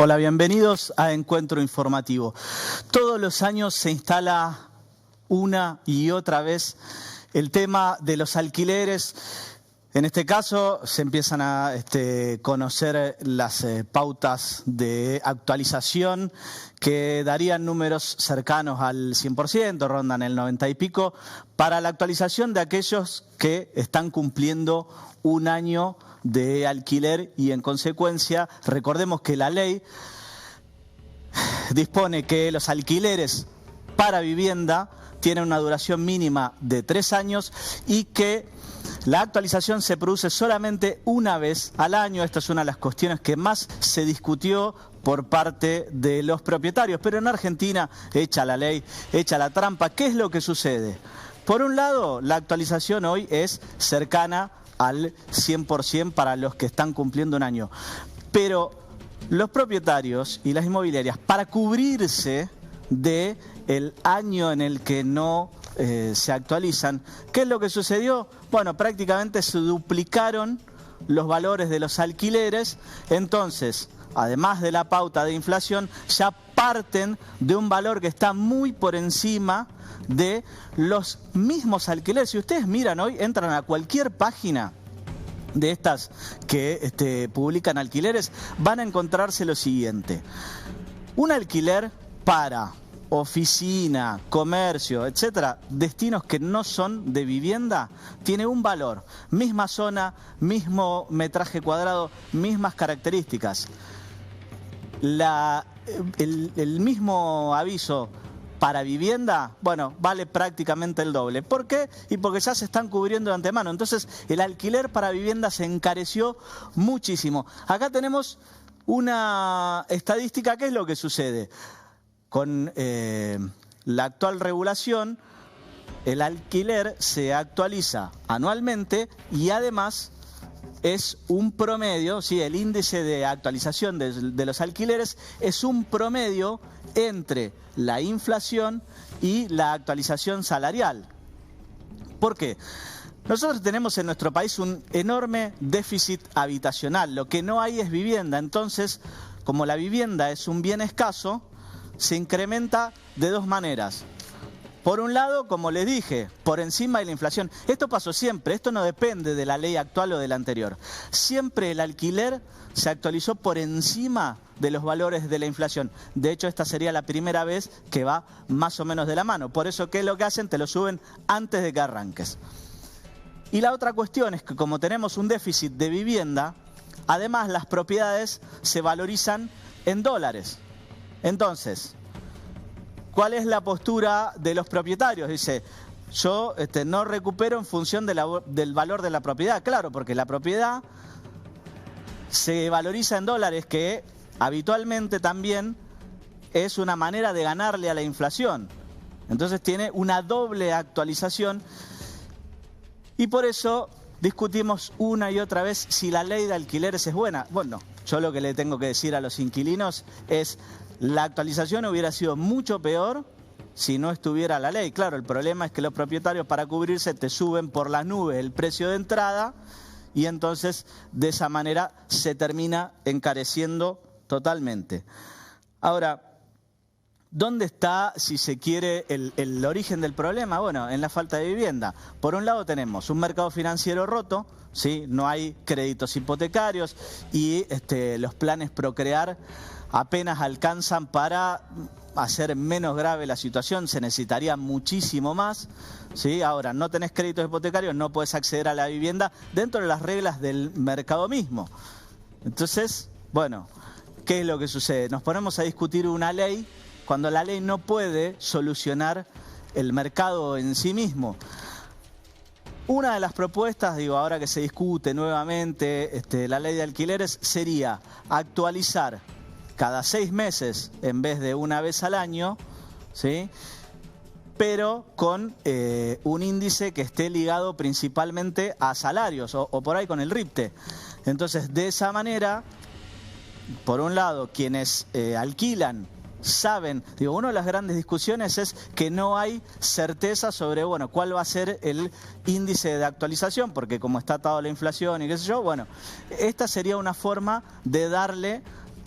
Hola, bienvenidos a Encuentro Informativo. Todos los años se instala una y otra vez el tema de los alquileres. En este caso se empiezan a conocer las pautas de actualización que darían números cercanos al 100%, rondan el 90 y pico, para la actualización de aquellos que están cumpliendo un año de alquiler y en consecuencia recordemos que la ley dispone que los alquileres para vivienda tienen una duración mínima de 3 años y que la actualización se produce solamente una vez al año. Esta es una de las cuestiones que más se discutió por parte de los propietarios, pero en Argentina, hecha la ley, hecha la trampa, ¿qué es lo que sucede? Por un lado, la actualización hoy es cercana al 100% para los que están cumpliendo un año, pero los propietarios y las inmobiliarias, para cubrirse de el año en el que no se actualizan, ¿qué es lo que sucedió? Bueno, prácticamente se duplicaron los valores de los alquileres, entonces, además de la pauta de inflación, ya parten de un valor que está muy por encima de los mismos alquileres. Si ustedes miran hoy, entran a cualquier página de estas que publican alquileres, van a encontrarse lo siguiente. Un alquiler para oficina, comercio, etcétera, destinos que no son de vivienda, tiene un valor, misma zona, mismo metraje cuadrado, mismas características. El mismo aviso para vivienda, bueno, vale prácticamente el doble. ¿Por qué? Y porque ya se están cubriendo de antemano. Entonces, el alquiler para vivienda se encareció muchísimo. Acá tenemos una estadística. ¿Qué es lo que sucede? Con la actual regulación, el alquiler se actualiza anualmente y además es un promedio, ¿sí? El índice de actualización de los alquileres es un promedio entre la inflación y la actualización salarial. ¿Por qué? Nosotros tenemos en nuestro país un enorme déficit habitacional, lo que no hay es vivienda, entonces, como la vivienda es un bien escaso, se incrementa de dos maneras. Por un lado, como les dije, por encima de la inflación. Esto pasó siempre, esto no depende de la ley actual o de la anterior. Siempre el alquiler se actualizó por encima de los valores de la inflación. De hecho, esta sería la primera vez que va más o menos de la mano. Por eso, ¿qué es lo que hacen? Te lo suben antes de que arranques. Y la otra cuestión es que como tenemos un déficit de vivienda, además las propiedades se valorizan en dólares. Entonces, ¿cuál es la postura de los propietarios? Dice, yo no recupero en función del valor de la propiedad. Claro, porque la propiedad se valoriza en dólares, que habitualmente también es una manera de ganarle a la inflación. Entonces tiene una doble actualización y por eso discutimos una y otra vez si la ley de alquileres es buena. Bueno, yo lo que le tengo que decir a los inquilinos es: la actualización hubiera sido mucho peor si no estuviera la ley. Claro, el problema es que los propietarios, para cubrirse, te suben por las nubes el precio de entrada y entonces de esa manera se termina encareciendo totalmente. Ahora, ¿dónde está, si se quiere, el origen del problema? Bueno, en la falta de vivienda. Por un lado tenemos un mercado financiero roto, ¿sí? No hay créditos hipotecarios y los planes Procrear apenas alcanzan para hacer menos grave la situación, se necesitaría muchísimo más, ¿sí? Ahora, no tenés créditos hipotecarios, no podés acceder a la vivienda dentro de las reglas del mercado mismo. Entonces, bueno, ¿qué es lo que sucede? Nos ponemos a discutir una ley cuando la ley no puede solucionar el mercado en sí mismo. Una de las propuestas, ahora que se discute nuevamente la ley de alquileres, sería actualizar cada 6 meses en vez de una vez al año, ¿sí? Pero con un índice que esté ligado principalmente a salarios o por ahí con el RIPTE. Entonces, de esa manera, por un lado, quienes alquilan saben, una de las grandes discusiones es que no hay certeza sobre, cuál va a ser el índice de actualización, porque como está atado a la inflación y qué sé yo, esta sería una forma de darle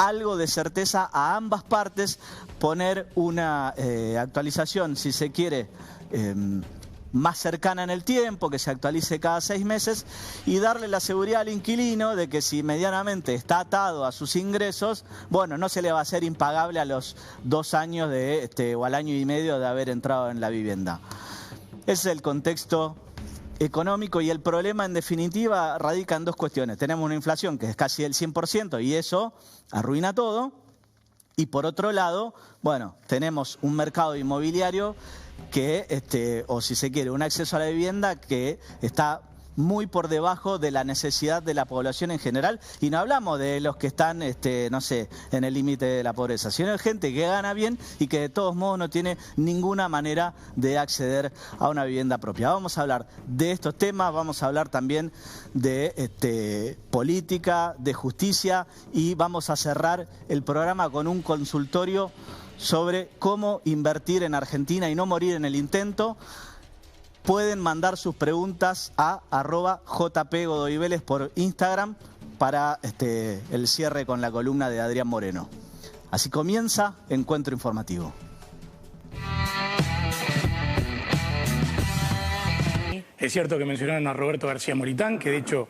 algo de certeza a ambas partes, poner una actualización, si se quiere, más cercana en el tiempo, que se actualice cada 6 meses y darle la seguridad al inquilino de que si medianamente está atado a sus ingresos, bueno, no se le va a hacer impagable a los 2 años o al año y medio de haber entrado en la vivienda. Ese es el contexto económico y el problema en definitiva radica en 2 cuestiones. Tenemos una inflación que es casi del 100% y eso arruina todo. Y por otro lado, bueno, tenemos un mercado inmobiliario que, o si se quiere, un acceso a la vivienda que está muy por debajo de la necesidad de la población en general. Y no hablamos de los que están, no sé, en el límite de la pobreza, sino de gente que gana bien y que de todos modos no tiene ninguna manera de acceder a una vivienda propia. Vamos a hablar de estos temas, vamos a hablar también de política, de justicia y vamos a cerrar el programa con un consultorio sobre cómo invertir en Argentina y no morir en el intento. Pueden mandar sus preguntas a @jpgodoyveles por Instagram para el cierre con la columna de Adrián Moreno. Así comienza Encuentro Informativo. Es cierto que mencionaron a Roberto García Moritán, que de hecho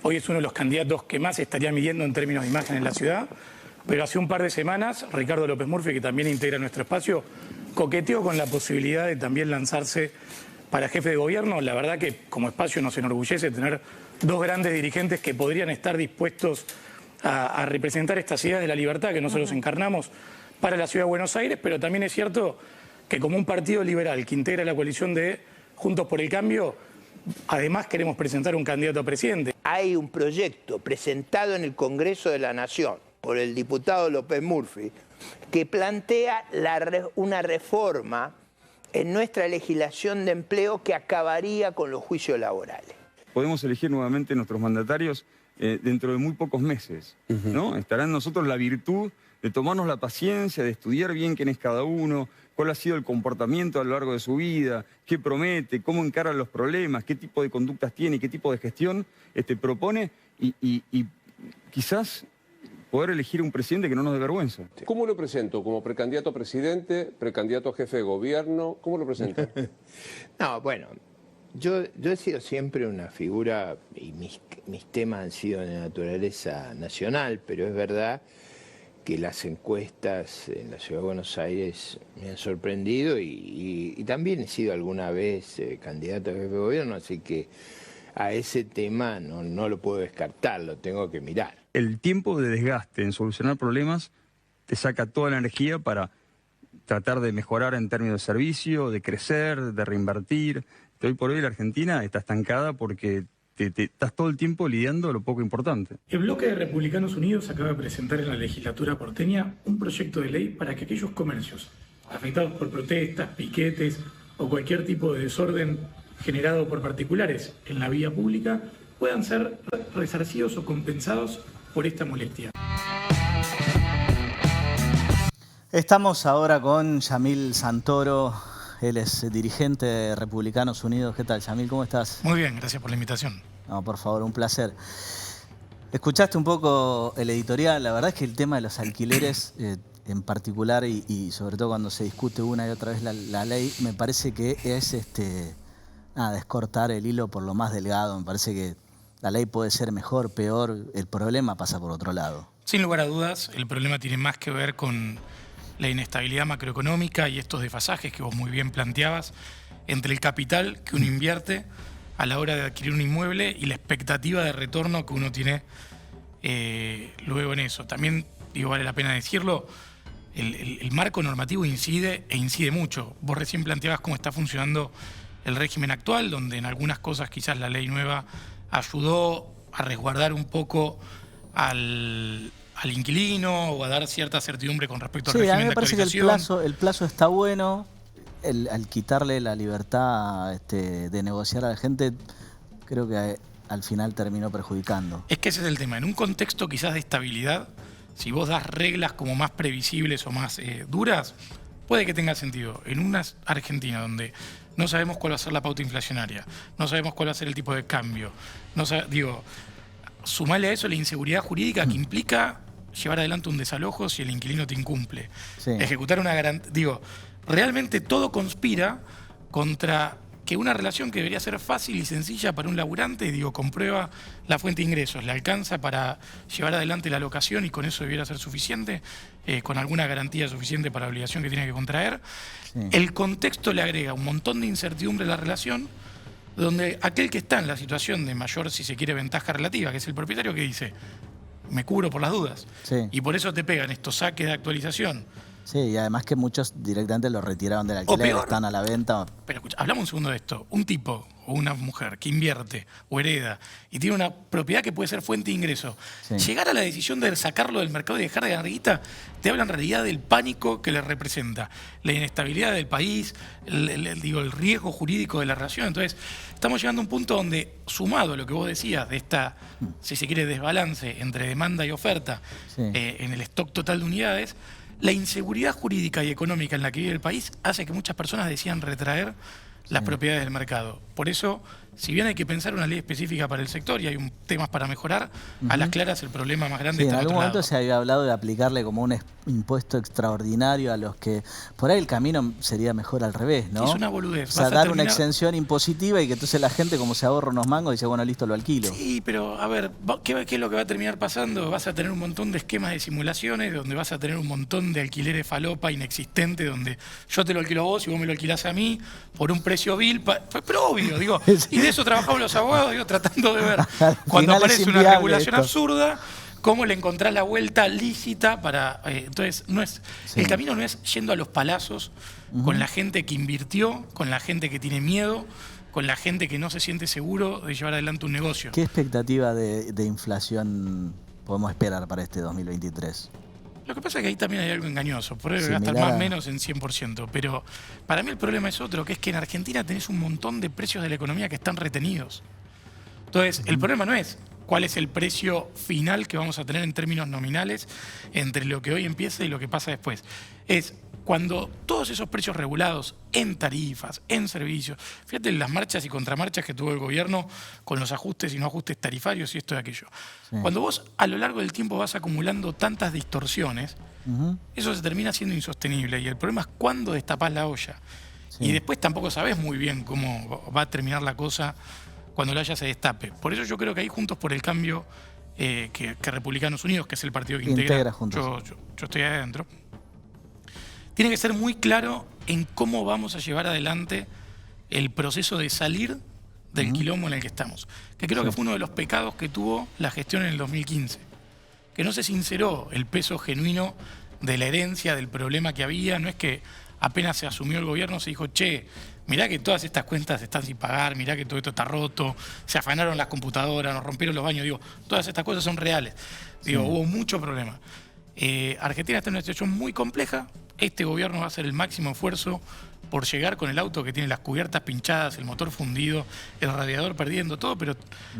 hoy es uno de los candidatos que más se estaría midiendo en términos de imagen en la ciudad. Pero hace un par de semanas, Ricardo López Murphy, que también integra nuestro espacio, coqueteó con la posibilidad de también lanzarse para jefe de gobierno. La verdad que como espacio nos enorgullece tener 2 grandes dirigentes que podrían estar dispuestos a representar estas ideas de la libertad que nosotros encarnamos para la ciudad de Buenos Aires, pero también es cierto que como un partido liberal que integra la coalición de Juntos por el Cambio, además queremos presentar un candidato a presidente. Hay un proyecto presentado en el Congreso de la Nación por el diputado López Murphy, que plantea una reforma en nuestra legislación de empleo que acabaría con los juicios laborales. Podemos elegir nuevamente nuestros mandatarios dentro de muy pocos meses, ¿no? Estará en nosotros la virtud de tomarnos la paciencia, de estudiar bien quién es cada uno, cuál ha sido el comportamiento a lo largo de su vida, qué promete, cómo encara los problemas, qué tipo de conductas tiene, qué tipo de gestión propone y quizás poder elegir un presidente que no nos dé vergüenza. ¿Cómo lo presento? ¿Como precandidato a presidente, precandidato a jefe de gobierno? ¿Cómo lo presento? No, bueno, yo he sido siempre una figura, y mis temas han sido de naturaleza nacional, pero es verdad que las encuestas en la Ciudad de Buenos Aires me han sorprendido y también he sido alguna vez candidato a jefe de gobierno, así que a ese tema no lo puedo descartar, lo tengo que mirar. El tiempo de desgaste en solucionar problemas te saca toda la energía para tratar de mejorar en términos de servicio, de crecer, de reinvertir. Hoy por hoy la Argentina está estancada porque estás todo el tiempo lidiando lo poco importante. El bloque de Republicanos Unidos acaba de presentar en la legislatura porteña un proyecto de ley para que aquellos comercios afectados por protestas, piquetes o cualquier tipo de desorden generado por particulares en la vía pública puedan ser resarcidos o compensados por esta molestia. Estamos ahora con Yamil Santoro, él es dirigente de Republicanos Unidos. ¿Qué tal, Yamil? ¿Cómo estás? Muy bien, gracias por la invitación. No, por favor, un placer. Escuchaste un poco el editorial, la verdad es que el tema de los alquileres en particular y sobre todo cuando se discute una y otra vez la ley, me parece que es descortar el hilo por lo más delgado. Me parece que la ley puede ser mejor, peor, el problema pasa por otro lado. Sin lugar a dudas, el problema tiene más que ver con la inestabilidad macroeconómica y estos desfasajes que vos muy bien planteabas entre el capital que uno invierte a la hora de adquirir un inmueble y la expectativa de retorno que uno tiene luego en eso. También, vale la pena decirlo, el marco normativo incide mucho. Vos recién planteabas cómo está funcionando el régimen actual, donde en algunas cosas quizás la ley nueva ayudó a resguardar un poco al inquilino o a dar cierta certidumbre con respecto al régimen de actualización. Sí, a mí me parece que el plazo está bueno. Al quitarle la libertad de negociar a la gente, creo que al final terminó perjudicando. Es que ese es el tema. En un contexto quizás de estabilidad, si vos das reglas como más previsibles o más duras, puede que tenga sentido. En una Argentina donde no sabemos cuál va a ser la pauta inflacionaria, no sabemos cuál va a ser el tipo de cambio, sumale a eso la inseguridad jurídica que implica llevar adelante un desalojo si el inquilino te incumple. Sí. Ejecutar una garantía. Digo, realmente todo conspira contra que una relación que debería ser fácil y sencilla para un laburante, digo, comprueba la fuente de ingresos, le alcanza para llevar adelante la locación y con eso debiera ser suficiente, con alguna garantía suficiente para la obligación que tiene que contraer. Sí. El contexto le agrega un montón de incertidumbre a la relación, donde aquel que está en la situación de mayor, si se quiere, ventaja relativa, que es el propietario, que dice, me cubro por las dudas. Sí. Y por eso te pegan estos saques de actualización. Sí, y además que muchos directamente lo retiraron del alquiler, están a la venta. Pero escucha, hablamos un segundo de esto. Un tipo o una mujer que invierte o hereda y tiene una propiedad que puede ser fuente de ingreso, llegar a la decisión de sacarlo del mercado y dejar de ganar guita, te habla en realidad del pánico que le representa, la inestabilidad del país, el riesgo jurídico de la relación. Entonces, estamos llegando a un punto donde, sumado a lo que vos decías de esta, si se quiere, desbalance entre demanda y oferta en el stock total de unidades, la inseguridad jurídica y económica en la que vive el país hace que muchas personas decidan retraer las propiedades del mercado. Por eso, si bien hay que pensar una ley específica para el sector y hay temas para mejorar, a las claras el problema más grande está en en algún otro momento lado. Se había hablado de aplicarle como un impuesto extraordinario a los que... Por ahí el camino sería mejor al revés, ¿no? Es una boludez. O sea, dar una exención impositiva y que entonces la gente, como se ahorra unos mangos, dice, bueno, listo, lo alquilo. Sí, pero a ver, ¿qué es lo que va a terminar pasando? Vas a tener un montón de esquemas de simulaciones, donde vas a tener un montón de alquileres falopa inexistentes, donde yo te lo alquilo a vos y vos me lo alquilás a mí por un precio vil. Pero obvio, digo, y de eso trabajamos los abogados, digo, tratando de ver cuando aparece una regulación absurda, cómo le encontrás la vuelta lícita para... entonces, el camino no es yendo a los palazos con la gente que invirtió, con la gente que tiene miedo, con la gente que no se siente seguro de llevar adelante un negocio. ¿Qué expectativa de inflación podemos esperar para este 2023? Lo que pasa es que ahí también hay algo engañoso, por eso gastar más o menos en 100%, pero para mí el problema es otro, que es que en Argentina tenés un montón de precios de la economía que están retenidos. Entonces, el problema no es cuál es el precio final que vamos a tener en términos nominales entre lo que hoy empieza y lo que pasa después. Es cuando todos esos precios regulados en tarifas, en servicios, fíjate las marchas y contramarchas que tuvo el gobierno con los ajustes y no ajustes tarifarios y esto y aquello. Cuando vos a lo largo del tiempo vas acumulando tantas distorsiones, eso se termina siendo insostenible y el problema es cuándo destapás la olla. Y después tampoco sabés muy bien cómo va a terminar la cosa cuando la olla se destape. Por eso yo creo que ahí Juntos por el Cambio, que Republicanos Unidos, que es el partido que integra yo estoy adentro, tiene que ser muy claro en cómo vamos a llevar adelante el proceso de salir del quilombo en el que estamos. Que creo que fue uno de los pecados que tuvo la gestión en el 2015. Que no se sinceró el peso genuino de la herencia, del problema que había. No es que apenas se asumió el gobierno se dijo, che, mirá que todas estas cuentas están sin pagar, mirá que todo esto está roto, se afanaron las computadoras, nos rompieron los baños. Digo, todas estas cosas son reales. Digo, hubo mucho problema. Argentina está en una situación muy compleja. Este gobierno va a hacer el máximo esfuerzo por llegar con el auto que tiene las cubiertas pinchadas, el motor fundido, el radiador perdiendo todo, pero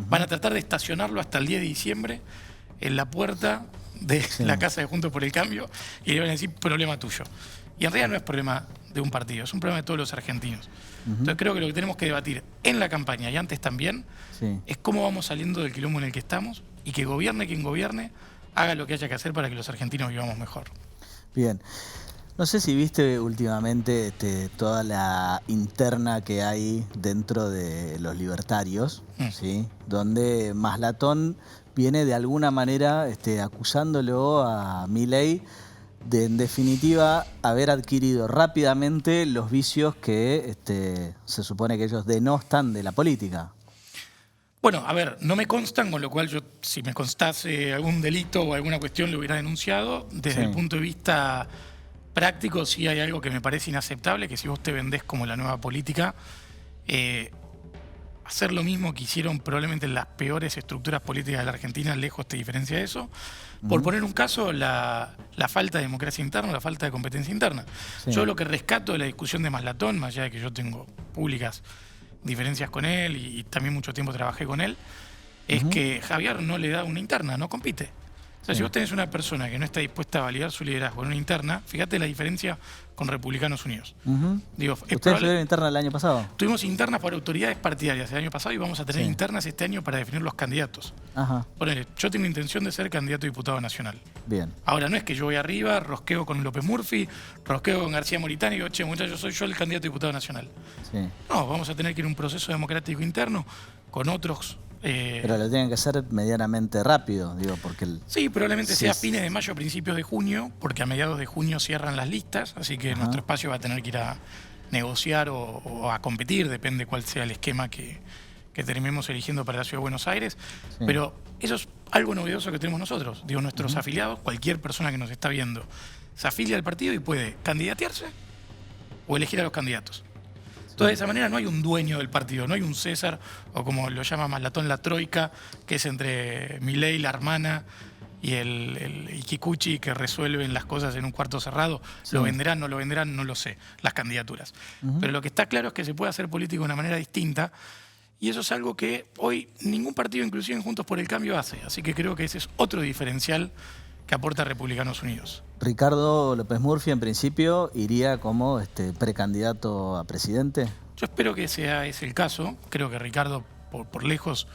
van a tratar de estacionarlo hasta el 10 de diciembre en la puerta de la casa de Juntos por el Cambio y le van a decir, problema tuyo. Y en realidad no es problema de un partido, es un problema de todos los argentinos. Entonces creo que lo que tenemos que debatir en la campaña y antes también es cómo vamos saliendo del quilombo en el que estamos y que gobierne quien gobierne, haga lo que haya que hacer para que los argentinos vivamos mejor. Bien. No sé si viste últimamente toda la interna que hay dentro de los libertarios, ¿sí? Donde Maslatón viene de alguna manera acusándolo a Milei de, en definitiva, haber adquirido rápidamente los vicios que se supone que ellos denostan de la política. Bueno, a ver, no me constan, con lo cual yo, si me constase algún delito o alguna cuestión, lo hubiera denunciado. Desde el punto de vista práctico, sí hay algo que me parece inaceptable, que si vos te vendés como la nueva política, hacer lo mismo que hicieron probablemente las peores estructuras políticas de la Argentina, lejos te diferencia de eso. Por poner un caso, la falta de democracia interna, la falta de competencia interna. Yo lo que rescato de la discusión de Maslatón, más allá de que yo tengo públicas diferencias con él y también mucho tiempo trabajé con él, es que Javier no le da una interna, no compite. sea, si vos tenés una persona que no está dispuesta a validar su liderazgo en una interna, fíjate la diferencia con Republicanos Unidos. Digo, ¿Ustedes tuvieron interna el año pasado? Tuvimos internas para autoridades partidarias el año pasado y vamos a tener internas este año para definir los candidatos. Ponele, yo tengo intención de ser candidato a diputado nacional. Bien. Ahora no es que yo voy arriba, rosqueo con López Murphy, rosqueo con García Moritán y digo, che, muchachos, soy yo el candidato a diputado nacional. No, vamos a tener que ir a un proceso democrático interno con otros. Pero lo tienen que hacer medianamente rápido, digo, porque... Sí, probablemente sea fines de mayo, principios de junio, porque a mediados de junio cierran las listas, así que nuestro espacio va a tener que ir a negociar o a competir, depende cuál sea el esquema que terminemos eligiendo para la Ciudad de Buenos Aires. Pero eso es algo novedoso que tenemos nosotros. Digo, nuestros afiliados, cualquier persona que nos está viendo, se afilia al partido y puede candidatearse o elegir a los candidatos. Entonces, de esa manera no hay un dueño del partido, no hay un César, o como lo llama Maslatón, la troika, que es entre Milei, la hermana, y el Kikuchi, que resuelven las cosas en un cuarto cerrado. ¿Lo venderán, no lo venderán? No lo sé, las candidaturas. Pero lo que está claro es que se puede hacer política de una manera distinta, y eso es algo que hoy ningún partido, inclusive en Juntos por el Cambio, hace. Así que creo que ese es otro diferencial que aporta Republicanos Unidos. Ricardo López Murphy, en principio, iría como precandidato a presidente. Yo espero que sea ese el caso. Creo que Ricardo, por lejos,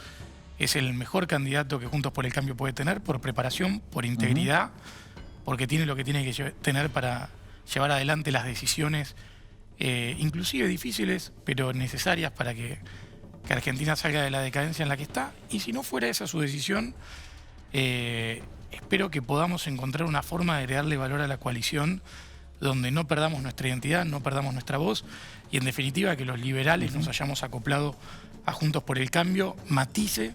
es el mejor candidato que Juntos por el Cambio puede tener, por preparación, por integridad, porque tiene lo que tiene que tener para llevar adelante las decisiones, inclusive difíciles, pero necesarias para que Argentina salga de la decadencia en la que está. Y si no fuera esa su decisión, espero que podamos encontrar una forma de darle valor a la coalición donde no perdamos nuestra identidad, no perdamos nuestra voz y, en definitiva, que los liberales nos hayamos acoplado a Juntos por el Cambio, matice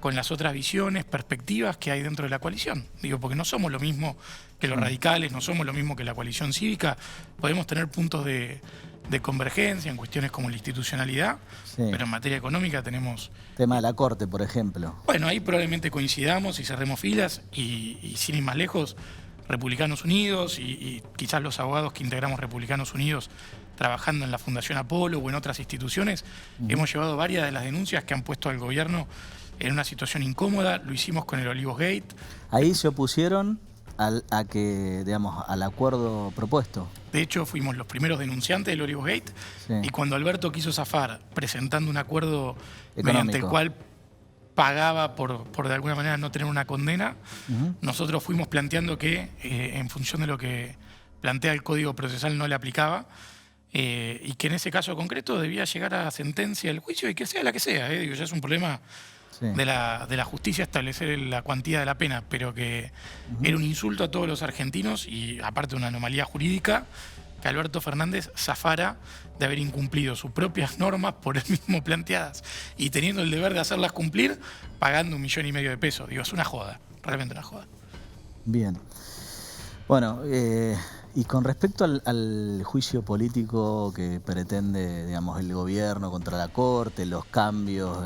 con las otras visiones, perspectivas que hay dentro de la coalición. Digo, porque no somos lo mismo que los radicales, no somos lo mismo que la coalición cívica. Podemos tener puntos de convergencia en cuestiones como la institucionalidad, pero en materia económica tenemos... Tema de la Corte, por ejemplo. Bueno, ahí probablemente coincidamos y cerremos filas y sin ir más lejos, Republicanos Unidos y quizás los abogados que integramos Republicanos Unidos trabajando en la Fundación Apolo o en otras instituciones, hemos llevado varias de las denuncias que han puesto al gobierno en una situación incómoda. Lo hicimos con el Olivos Gate. Ahí se opusieron al acuerdo propuesto. De hecho, fuimos los primeros denunciantes del Olivos Gate y cuando Alberto quiso zafar presentando un acuerdo mediante el cual pagaba por de alguna manera no tener una condena, nosotros fuimos planteando que en función de lo que plantea el Código Procesal no le aplicaba y que en ese caso concreto debía llegar a sentencia del juicio y que sea la que sea. Digo, ya es un problema de la justicia establecer la cuantía de la pena, pero que era un insulto a todos los argentinos y aparte una anomalía jurídica que Alberto Fernández zafara de haber incumplido sus propias normas por él mismo planteadas y teniendo el deber de hacerlas cumplir pagando 1,5 millones de pesos. Digo, es una joda, realmente una joda. Bien. Bueno, y con respecto al juicio político que pretende, digamos, el gobierno contra la Corte, los cambios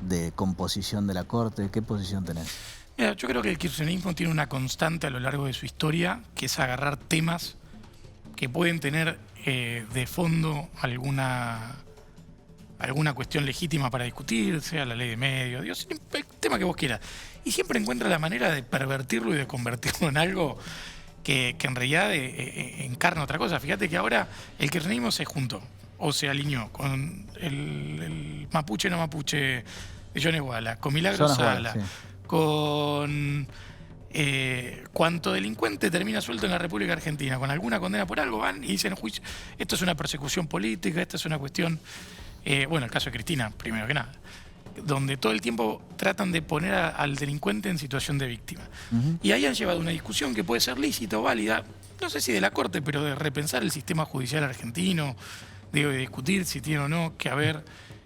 de composición de la Corte, ¿qué posición tenés? Mira, yo creo que el kirchnerismo tiene una constante a lo largo de su historia, que es agarrar temas que pueden tener de fondo alguna cuestión legítima para discutir, sea la ley de medios, Dios, el tema que vos quieras. Y siempre encuentra la manera de pervertirlo y de convertirlo en algo que en realidad encarna otra cosa. Fíjate que ahora el kirchnerismo se juntó o se alineó con el mapuche no mapuche de Jones Wala, con Milagros Sala, con cuánto delincuente termina suelto en la República Argentina, con alguna condena por algo, van y dicen juicio, esto es una persecución política, esto es una cuestión, bueno, el caso de Cristina, primero que nada, donde todo el tiempo tratan de poner al delincuente en situación de víctima. Y ahí han llevado una discusión que puede ser lícita o válida, no sé si de la Corte, pero de repensar el sistema judicial argentino, de discutir si tiene o no que haber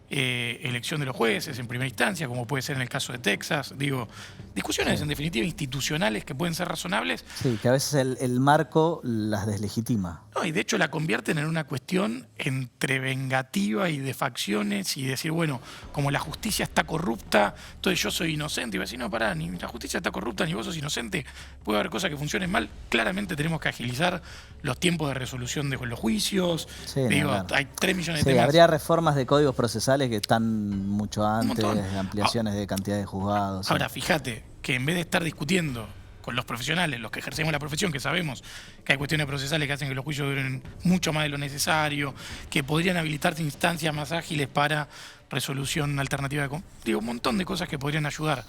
elección de los jueces en primera instancia, como puede ser en el caso de Texas. Digo, discusiones en definitiva institucionales que pueden ser razonables. Sí, que a veces el marco las deslegitima. No, y de hecho la convierten en una cuestión entre vengativa y de facciones y decir, bueno, como la justicia está corrupta, entonces yo soy inocente. Y va a decir, no, pará, ni la justicia está corrupta, ni vos sos inocente. Puede haber cosas que funcionen mal. Claramente tenemos que agilizar los tiempos de resolución de los juicios. Sí, digo, claro. hay 3 millones de temas. Habría reformas de códigos procesales que están mucho antes, ampliaciones de cantidad de juzgados. Ahora, fíjate que en vez de estar discutiendo con los profesionales, los que ejercemos la profesión, que sabemos que hay cuestiones procesales que hacen que los juicios duren mucho más de lo necesario, que podrían habilitarse instancias más ágiles para resolución alternativa, digo, un montón de cosas que podrían ayudar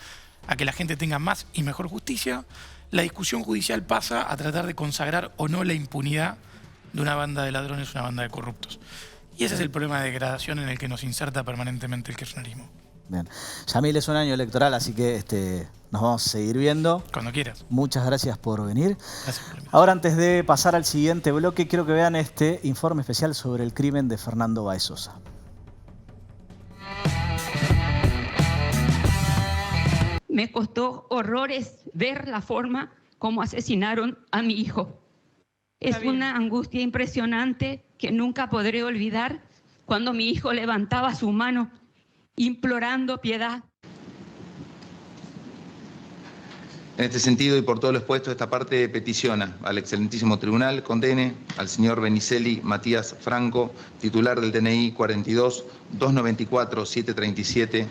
a que la gente tenga más y mejor justicia, la discusión judicial pasa a tratar de consagrar o no la impunidad de una banda de ladrones, una banda de corruptos. Y ese es el problema de degradación en el que nos inserta permanentemente el kirchnerismo. Bien. Yamil, es un año electoral, así que nos vamos a seguir viendo. Cuando quieras. Muchas gracias por venir. Gracias por venir. Ahora, antes de pasar al siguiente bloque, quiero que vean este informe especial sobre el crimen de Fernando Báez Sosa. Me costó horrores ver la forma como asesinaron a mi hijo. Es una angustia impresionante que nunca podré olvidar cuando mi hijo levantaba su mano implorando piedad. En este sentido y por todo lo expuesto, esta parte peticiona al excelentísimo tribunal condene al señor Benicelli Matías Franco, titular del DNI 42-294-737,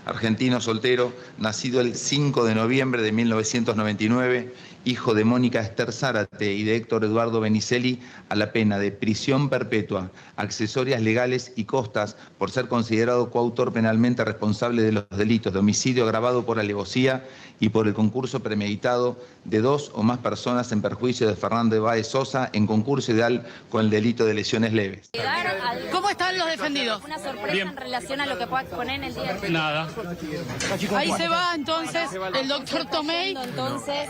argentino soltero, nacido el 5 de noviembre de 1999, hijo de Mónica Esther Zárate y de Héctor Eduardo Benicelli, a la pena de prisión perpetua, accesorias legales y costas por ser considerado coautor penalmente responsable de los delitos de homicidio agravado por alevosía y por el concurso premeditado de 2 o más personas en perjuicio de Fernando Báez Sosa en concurso ideal con el delito de lesiones leves. ¿Cómo están los defendidos? ¿Una sorpresa en relación a lo que pueda poner en el día de hoy? Nada. Ahí se va entonces el doctor Tomei.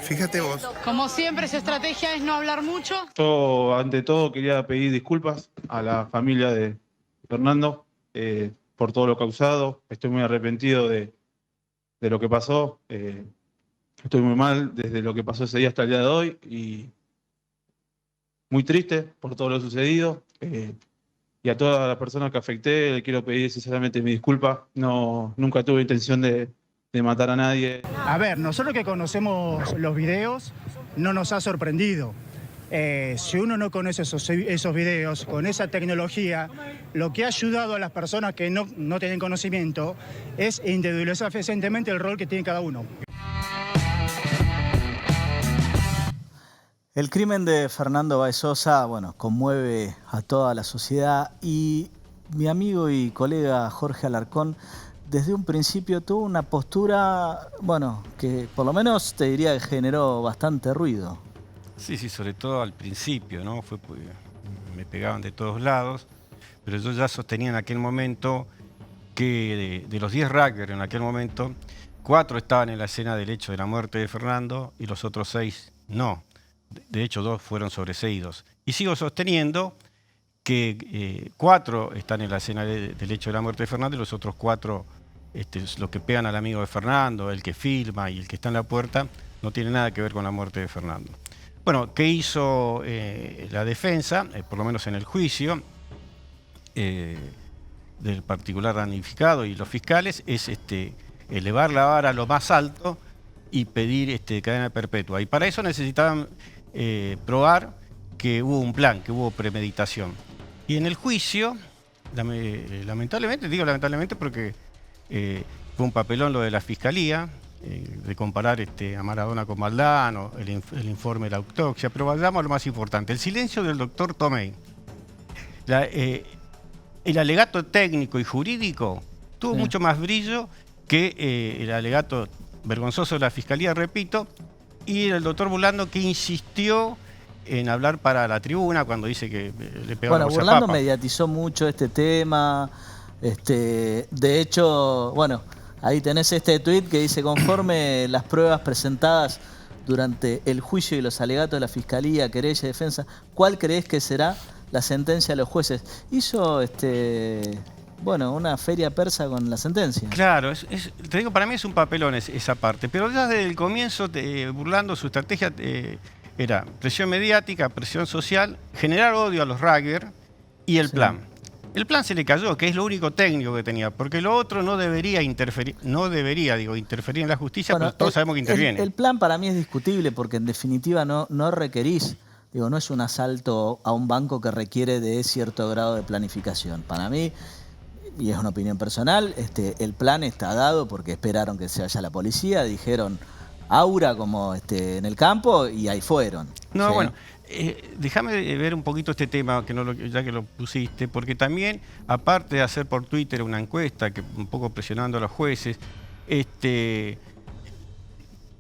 Fíjate vos. Como siempre, su estrategia es no hablar mucho. Yo, ante todo, quería pedir disculpas a la familia de Fernando por todo lo causado. Estoy muy arrepentido de lo que pasó. Estoy muy mal desde lo que pasó ese día hasta el día de hoy y muy triste por todo lo sucedido. Y a todas las personas que afecté le quiero pedir sinceramente mi disculpa. Nunca tuve intención de matar a nadie. A ver, nosotros que conocemos los videos, no nos ha sorprendido. Si uno no conoce esos videos, con esa tecnología, lo que ha ayudado a las personas que no tienen conocimiento es individualizar fehacientemente el rol que tiene cada uno. El crimen de Fernando Báez Sosa, conmueve a toda la sociedad y mi amigo y colega Jorge Alarcón desde un principio tuvo una postura, que por lo menos te diría que generó bastante ruido. Sí, sobre todo al principio, ¿no? Me pegaban de todos lados, pero yo ya sostenía en aquel momento que de los 10 rackers en aquel momento, 4 estaban en la escena del hecho de la muerte de Fernando y los otros 6 no. De hecho, 2 fueron sobreseídos. Y sigo sosteniendo que 4 están en la escena del hecho de la muerte de Fernando y los otros 4, los que pegan al amigo de Fernando, el que filma y el que está en la puerta, no tiene nada que ver con la muerte de Fernando. Bueno, ¿qué hizo la defensa, por lo menos en el juicio del particular damnificado y los fiscales? Es elevar la vara a lo más alto y pedir cadena perpetua. Y para eso necesitaban probar que hubo un plan, que hubo premeditación. Y en el juicio, lamentablemente, digo lamentablemente porque fue un papelón lo de la Fiscalía, de comparar a Maradona con Valdano, el informe de la autopsia, pero vayamos a lo más importante, el silencio del doctor Tomei. El alegato técnico y jurídico tuvo mucho más brillo que el alegato vergonzoso de la Fiscalía, repito, y el doctor Burlando, que insistió en hablar para la tribuna cuando dice que le pegó la bolsa de Burlando papa. mediatizó mucho este tema. De hecho, ahí tenés este tuit que dice: conforme las pruebas presentadas durante el juicio y los alegatos de la Fiscalía, querella y defensa, ¿cuál creés que será la sentencia de los jueces? Hizo una feria persa con la sentencia. Claro, te digo, para mí es un papelón esa parte, pero ya desde el comienzo, Burlando, su estrategia era presión mediática, presión social, generar odio a los Raggers y el plan. El plan se le cayó, que es lo único técnico que tenía, porque lo otro no debería interferir en la justicia, pero todos sabemos que interviene. El plan para mí es discutible porque en definitiva no requerís, no es un asalto a un banco que requiere de cierto grado de planificación. Para mí, y es una opinión personal, el plan está dado porque esperaron que se vaya la policía, dijeron aura como en el campo y ahí fueron. No, ¿sí? bueno, déjame ver un poquito este tema, ya que lo pusiste, porque también, aparte de hacer por Twitter una encuesta, que un poco presionando a los jueces,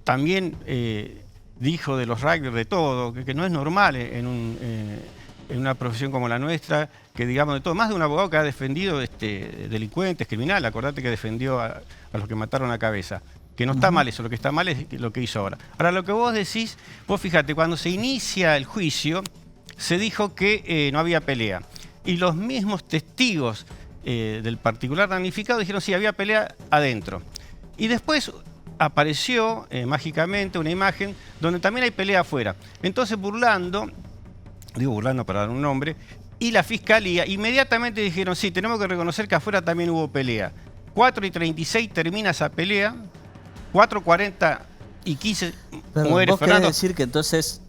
también dijo de los rugbyers de todo, que no es normal en una profesión como la nuestra, que digamos de todo, más de un abogado que ha defendido delincuentes, criminales, acordate que defendió a los que mataron a Cabeza. Que no está mal eso, lo que está mal es lo que hizo ahora. Ahora, lo que vos decís, vos fíjate, cuando se inicia el juicio, se dijo que no había pelea. Y los mismos testigos del particular damnificado dijeron sí, había pelea adentro. Y después apareció mágicamente una imagen donde también hay pelea afuera. Entonces Burlando para dar un nombre, y la fiscalía inmediatamente dijeron sí, tenemos que reconocer que afuera también hubo pelea. 4:36 termina esa pelea. 4:40 y 15 muere ¿vos Fernando. querés decir que entonces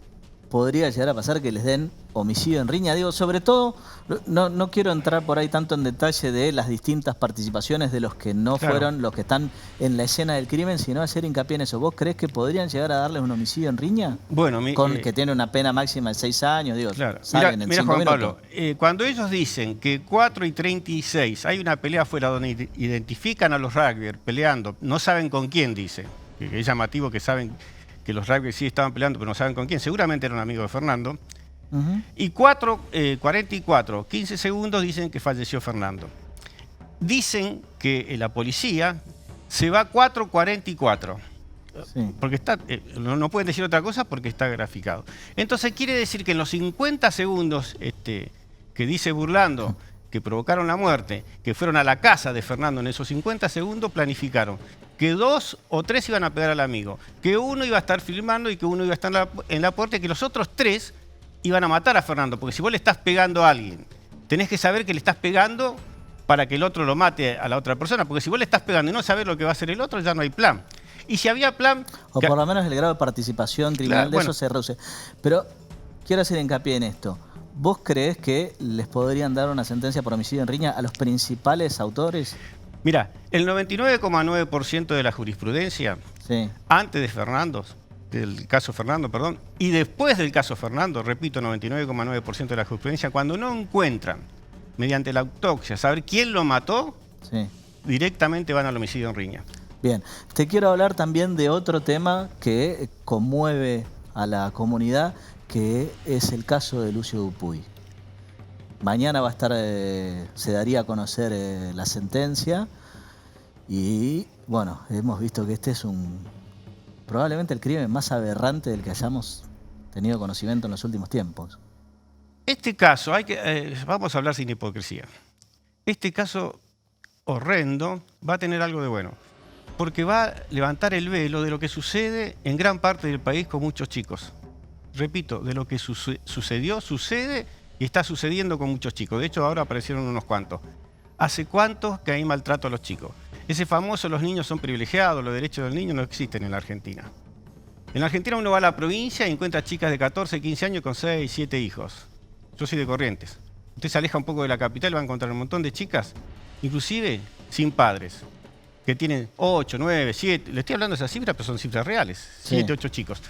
podría llegar a pasar que les den homicidio en riña? Digo, sobre todo, no quiero entrar por ahí tanto en detalle de las distintas participaciones de los que no fueron, los que están en la escena del crimen, sino hacer hincapié en eso. ¿Vos creés que podrían llegar a darles un homicidio en riña? Bueno, que tiene una pena máxima de 6 años, digo, claro. salen en 5 Juan minutos. Pablo, cuando ellos dicen que 4:36 hay una pelea afuera donde identifican a los rugbyers peleando, no saben con quién, dice, que es llamativo que saben que los rugbyers sí estaban peleando, pero no saben con quién, seguramente era un amigo de Fernando. Y 4:44, 15 segundos dicen que falleció Fernando. Dicen que la policía se va a 4:44. Sí. Porque no pueden decir otra cosa porque está graficado. Entonces quiere decir que en los 50 segundos que dice Burlando que provocaron la muerte, que fueron a la casa de Fernando, en esos 50 segundos planificaron que 2 o 3 iban a pegar al amigo, que uno iba a estar filmando y que uno iba a estar en la puerta y que los otros 3 iban a matar a Fernando. Porque si vos le estás pegando a alguien, tenés que saber que le estás pegando para que el otro lo mate a la otra persona. Porque si vos le estás pegando y no sabés lo que va a hacer el otro, ya no hay plan. Y si había plan... O por lo menos el grado de participación criminal de eso se reduce. Pero quiero hacer hincapié en esto. ¿Vos creés que les podrían dar una sentencia por homicidio en riña a los principales autores? Mirá, el 99,9% de la jurisprudencia, antes de Fernando, del caso Fernando, perdón, y después del caso Fernando, repito, 99,9% de la jurisprudencia, cuando no encuentran, mediante la autopsia, saber quién lo mató, directamente van al homicidio en riña. Bien, te quiero hablar también de otro tema que conmueve a la comunidad, que es el caso de Lucio Dupuy. Mañana va a estar, se daría a conocer la sentencia y, bueno, hemos visto que este es probablemente el crimen más aberrante del que hayamos tenido conocimiento en los últimos tiempos. Este caso, vamos a hablar sin hipocresía. Este caso horrendo va a tener algo de bueno, porque va a levantar el velo de lo que sucede en gran parte del país con muchos chicos. Repito, de lo que sucedió, sucede y está sucediendo con muchos chicos. De hecho, ahora aparecieron unos cuantos. ¿Hace cuántos que hay maltrato a los chicos? Ese famoso, los niños son privilegiados, los derechos del niño no existen en la Argentina. En la Argentina uno va a la provincia y encuentra chicas de 14, 15 años con 6, 7 hijos. Yo soy de Corrientes. Usted se aleja un poco de la capital y va a encontrar un montón de chicas, inclusive sin padres, que tienen 8, 9, 7, le estoy hablando de esas cifras, pero son cifras reales, 7, 8 chicos.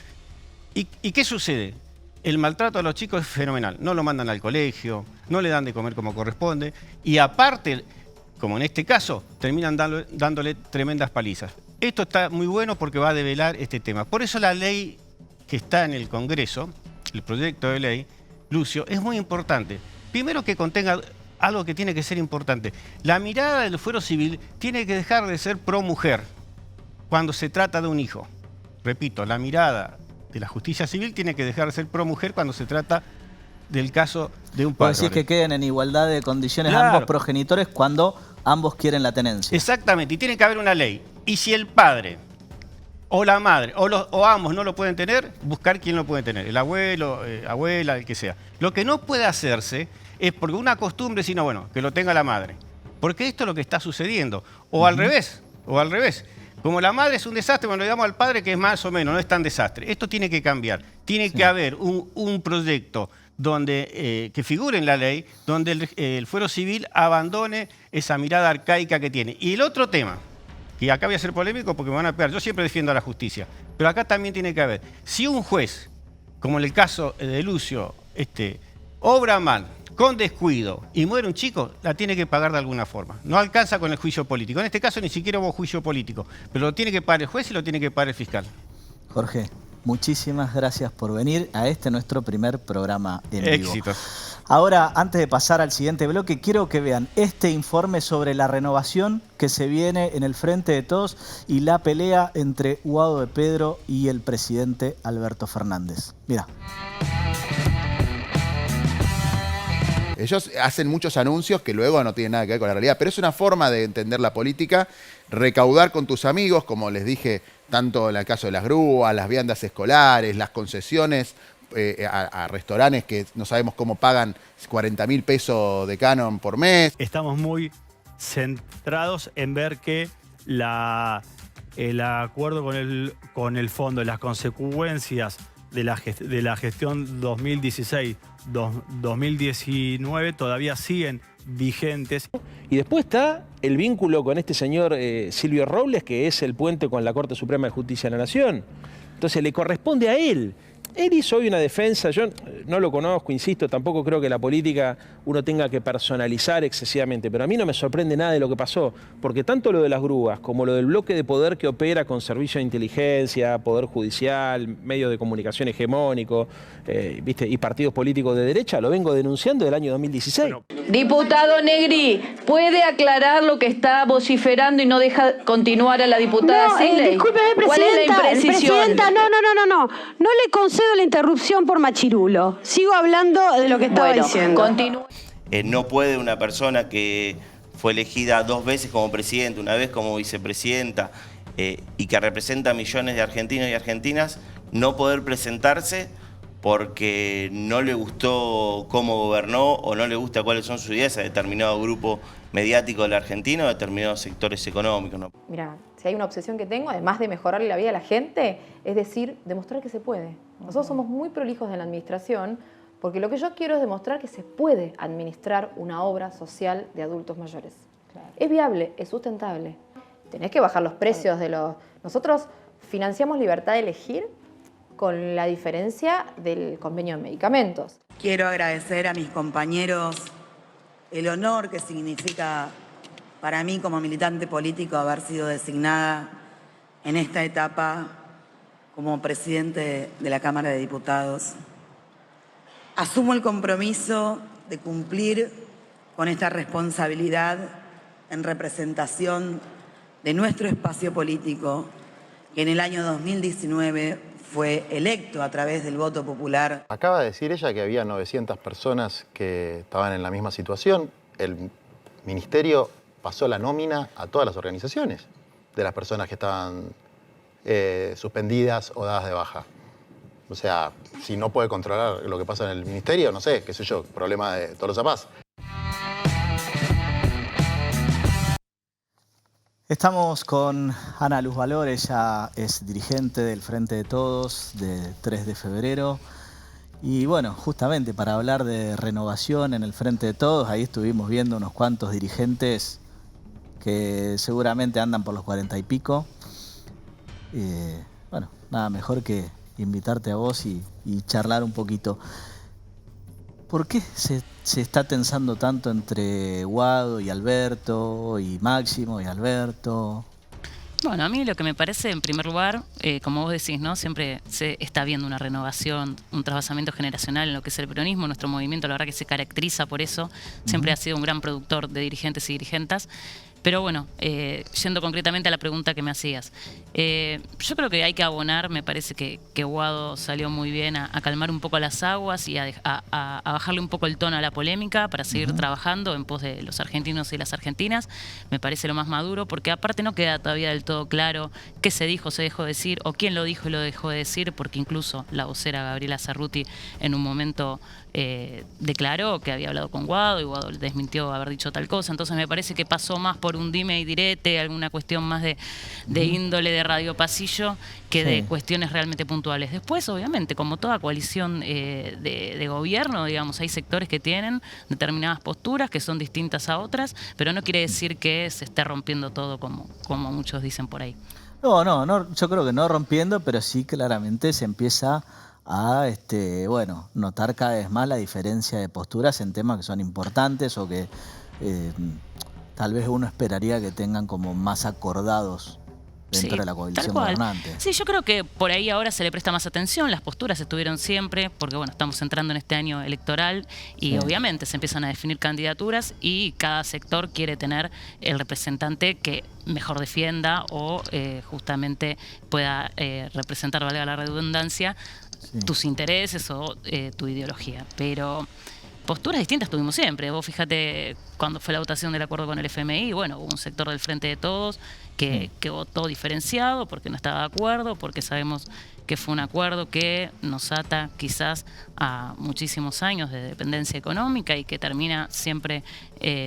¿Y qué sucede? El maltrato a los chicos es fenomenal. No lo mandan al colegio, no le dan de comer como corresponde y aparte, como en este caso, terminan dándole tremendas palizas. Esto está muy bueno porque va a develar este tema. Por eso la ley que está en el Congreso, el proyecto de ley, Lucio, es muy importante. Primero que contenga algo que tiene que ser importante. La mirada del fuero civil tiene que dejar de ser pro mujer cuando se trata de un hijo. Repito, la mirada de la justicia civil tiene que dejar de ser pro mujer cuando se trata del caso de un padre. Vos decís que queden en igualdad de condiciones ambos progenitores cuando ambos quieren la tenencia. Exactamente, y tiene que haber una ley. Y si el padre o la madre o ambos no lo pueden tener, buscar quién lo puede tener. El abuelo, abuela, el que sea. Lo que no puede hacerse es porque una costumbre, sino bueno, que lo tenga la madre. Porque esto es lo que está sucediendo. O al revés, o al revés. Como la madre es un desastre, bueno, le damos al padre que es más o menos, no es tan desastre. Esto tiene que cambiar. Tiene que haber un proyecto donde, que figure en la ley, donde el fuero civil abandone esa mirada arcaica que tiene. Y el otro tema, que acá voy a ser polémico porque me van a pegar, yo siempre defiendo a la justicia, Pero acá también tiene que haber, si un juez, como en el caso de Lucio, obra mal, con descuido, y muere un chico, la tiene que pagar de alguna forma. No alcanza con el juicio político. En este caso ni siquiera hubo juicio político, pero lo tiene que pagar el juez y lo tiene que pagar el fiscal. Jorge, muchísimas gracias por venir a nuestro primer programa en vivo. Éxitos. Ahora, antes de pasar al siguiente bloque, quiero que vean este informe sobre la renovación que se viene en el Frente de Todos y la pelea entre Guado de Pedro y el presidente Alberto Fernández. Mira. Ellos hacen muchos anuncios que luego no tienen nada que ver con la realidad, pero es una forma de entender la política, recaudar con tus amigos, como les dije, tanto en el caso de las grúas, las viandas escolares, las concesiones a restaurantes que no sabemos cómo pagan 40.000 pesos de canon por mes. Estamos muy centrados en ver que el acuerdo con el fondo, las consecuencias de la gestión 2016-2019 todavía siguen vigentes. Y después está el vínculo con este señor Silvio Robles, que es el puente con la Corte Suprema de Justicia de la Nación. Entonces le corresponde a él. Él hizo hoy una defensa, yo no lo conozco, insisto, tampoco creo que la política uno tenga que personalizar excesivamente, pero a mí no me sorprende nada de lo que pasó, porque tanto lo de las grúas como lo del bloque de poder que opera con servicio de inteligencia, poder judicial, medios de comunicación hegemónico, ¿viste? Y partidos políticos de derecha, lo vengo denunciando del año 2016. Diputado Negri, ¿puede aclarar lo que está vociferando y no deja continuar a la diputada Siley? Discúlpeme, presidenta. ¿Cuál es la imprecisión? Presidenta, no le concedo la interrupción por machirulo. Sigo hablando de lo que estaba diciendo. Continúe. No puede una persona que fue elegida 2 veces como presidente, una vez como vicepresidenta, y que representa a millones de argentinos y argentinas, no poder presentarse porque no le gustó cómo gobernó o no le gusta cuáles son sus ideas a determinado grupo mediático del argentino o a determinados sectores económicos, ¿no? Mira, si hay una obsesión que tengo, además de mejorarle la vida a la gente, es decir, demostrar que se puede. Nosotros somos muy prolijos en la administración porque lo que yo quiero es demostrar que se puede administrar una obra social de adultos mayores. Claro. Es viable, es sustentable. Tenés que bajar los precios de los... Nosotros financiamos libertad de elegir con la diferencia del convenio de medicamentos. Quiero agradecer a mis compañeros el honor que significa para mí como militante político haber sido designada en esta etapa como presidente de la Cámara de Diputados. Asumo el compromiso de cumplir con esta responsabilidad en representación de nuestro espacio político, que en el año 2019 fue electo a través del voto popular. Acaba de decir ella que había 900 personas que estaban en la misma situación. El ministerio pasó la nómina a todas las organizaciones de las personas que estaban suspendidas o dadas de baja. O sea, si no puede controlar lo que pasa en el ministerio, no sé, qué sé yo, problema de Tolosa Paz. Estamos con Ana Luz Valor, ella es dirigente del Frente de Todos de 3 de febrero. Y bueno, justamente para hablar de renovación en el Frente de Todos, ahí estuvimos viendo unos cuantos dirigentes que seguramente andan por los 40 y pico. Bueno, nada mejor que invitarte a vos y charlar un poquito. ¿Por qué se está tensando tanto entre Guado y Alberto, y Máximo y Alberto? Bueno, a mí lo que me parece, en primer lugar, como vos decís, ¿no? Siempre se está viendo una renovación, un trasvasamiento generacional en lo que es el peronismo. Nuestro movimiento, la verdad que se caracteriza por eso. Siempre ha sido un gran productor de dirigentes y dirigentas. Pero bueno, yendo concretamente a la pregunta que me hacías, yo creo que hay que abonar, me parece que Guado salió muy bien a calmar un poco las aguas y a bajarle un poco el tono a la polémica para seguir trabajando en pos de los argentinos y las argentinas. Me parece lo más maduro, porque aparte no queda todavía del todo claro qué se dijo, se dejó de decir, o quién lo dijo y lo dejó de decir, porque incluso la vocera Gabriela Cerruti en un momento declaró que había hablado con Guado y Guado desmintió haber dicho tal cosa. Entonces me parece que pasó más por un dime y direte, alguna cuestión más de índole de radio pasillo que de cuestiones realmente puntuales. Después, obviamente, como toda coalición de gobierno, digamos, hay sectores que tienen determinadas posturas que son distintas a otras, pero no quiere decir que se esté rompiendo todo como muchos dicen por ahí. No, yo creo que no rompiendo, pero sí claramente se empieza a bueno, notar cada vez más la diferencia de posturas en temas que son importantes o que tal vez uno esperaría que tengan como más acordados dentro de la coalición gobernante. Sí, yo creo que por ahí ahora se le presta más atención, las posturas estuvieron siempre, porque bueno, estamos entrando en este año electoral y obviamente se empiezan a definir candidaturas y cada sector quiere tener el representante que mejor defienda o justamente pueda representar, valga la redundancia, tus intereses o tu ideología. Pero posturas distintas tuvimos siempre. Vos fíjate cuando fue la votación del acuerdo con el FMI, bueno, hubo un sector del Frente de Todos que votó diferenciado porque no estaba de acuerdo, porque sabemos que fue un acuerdo que nos ata quizás a muchísimos años de dependencia económica y que termina siempre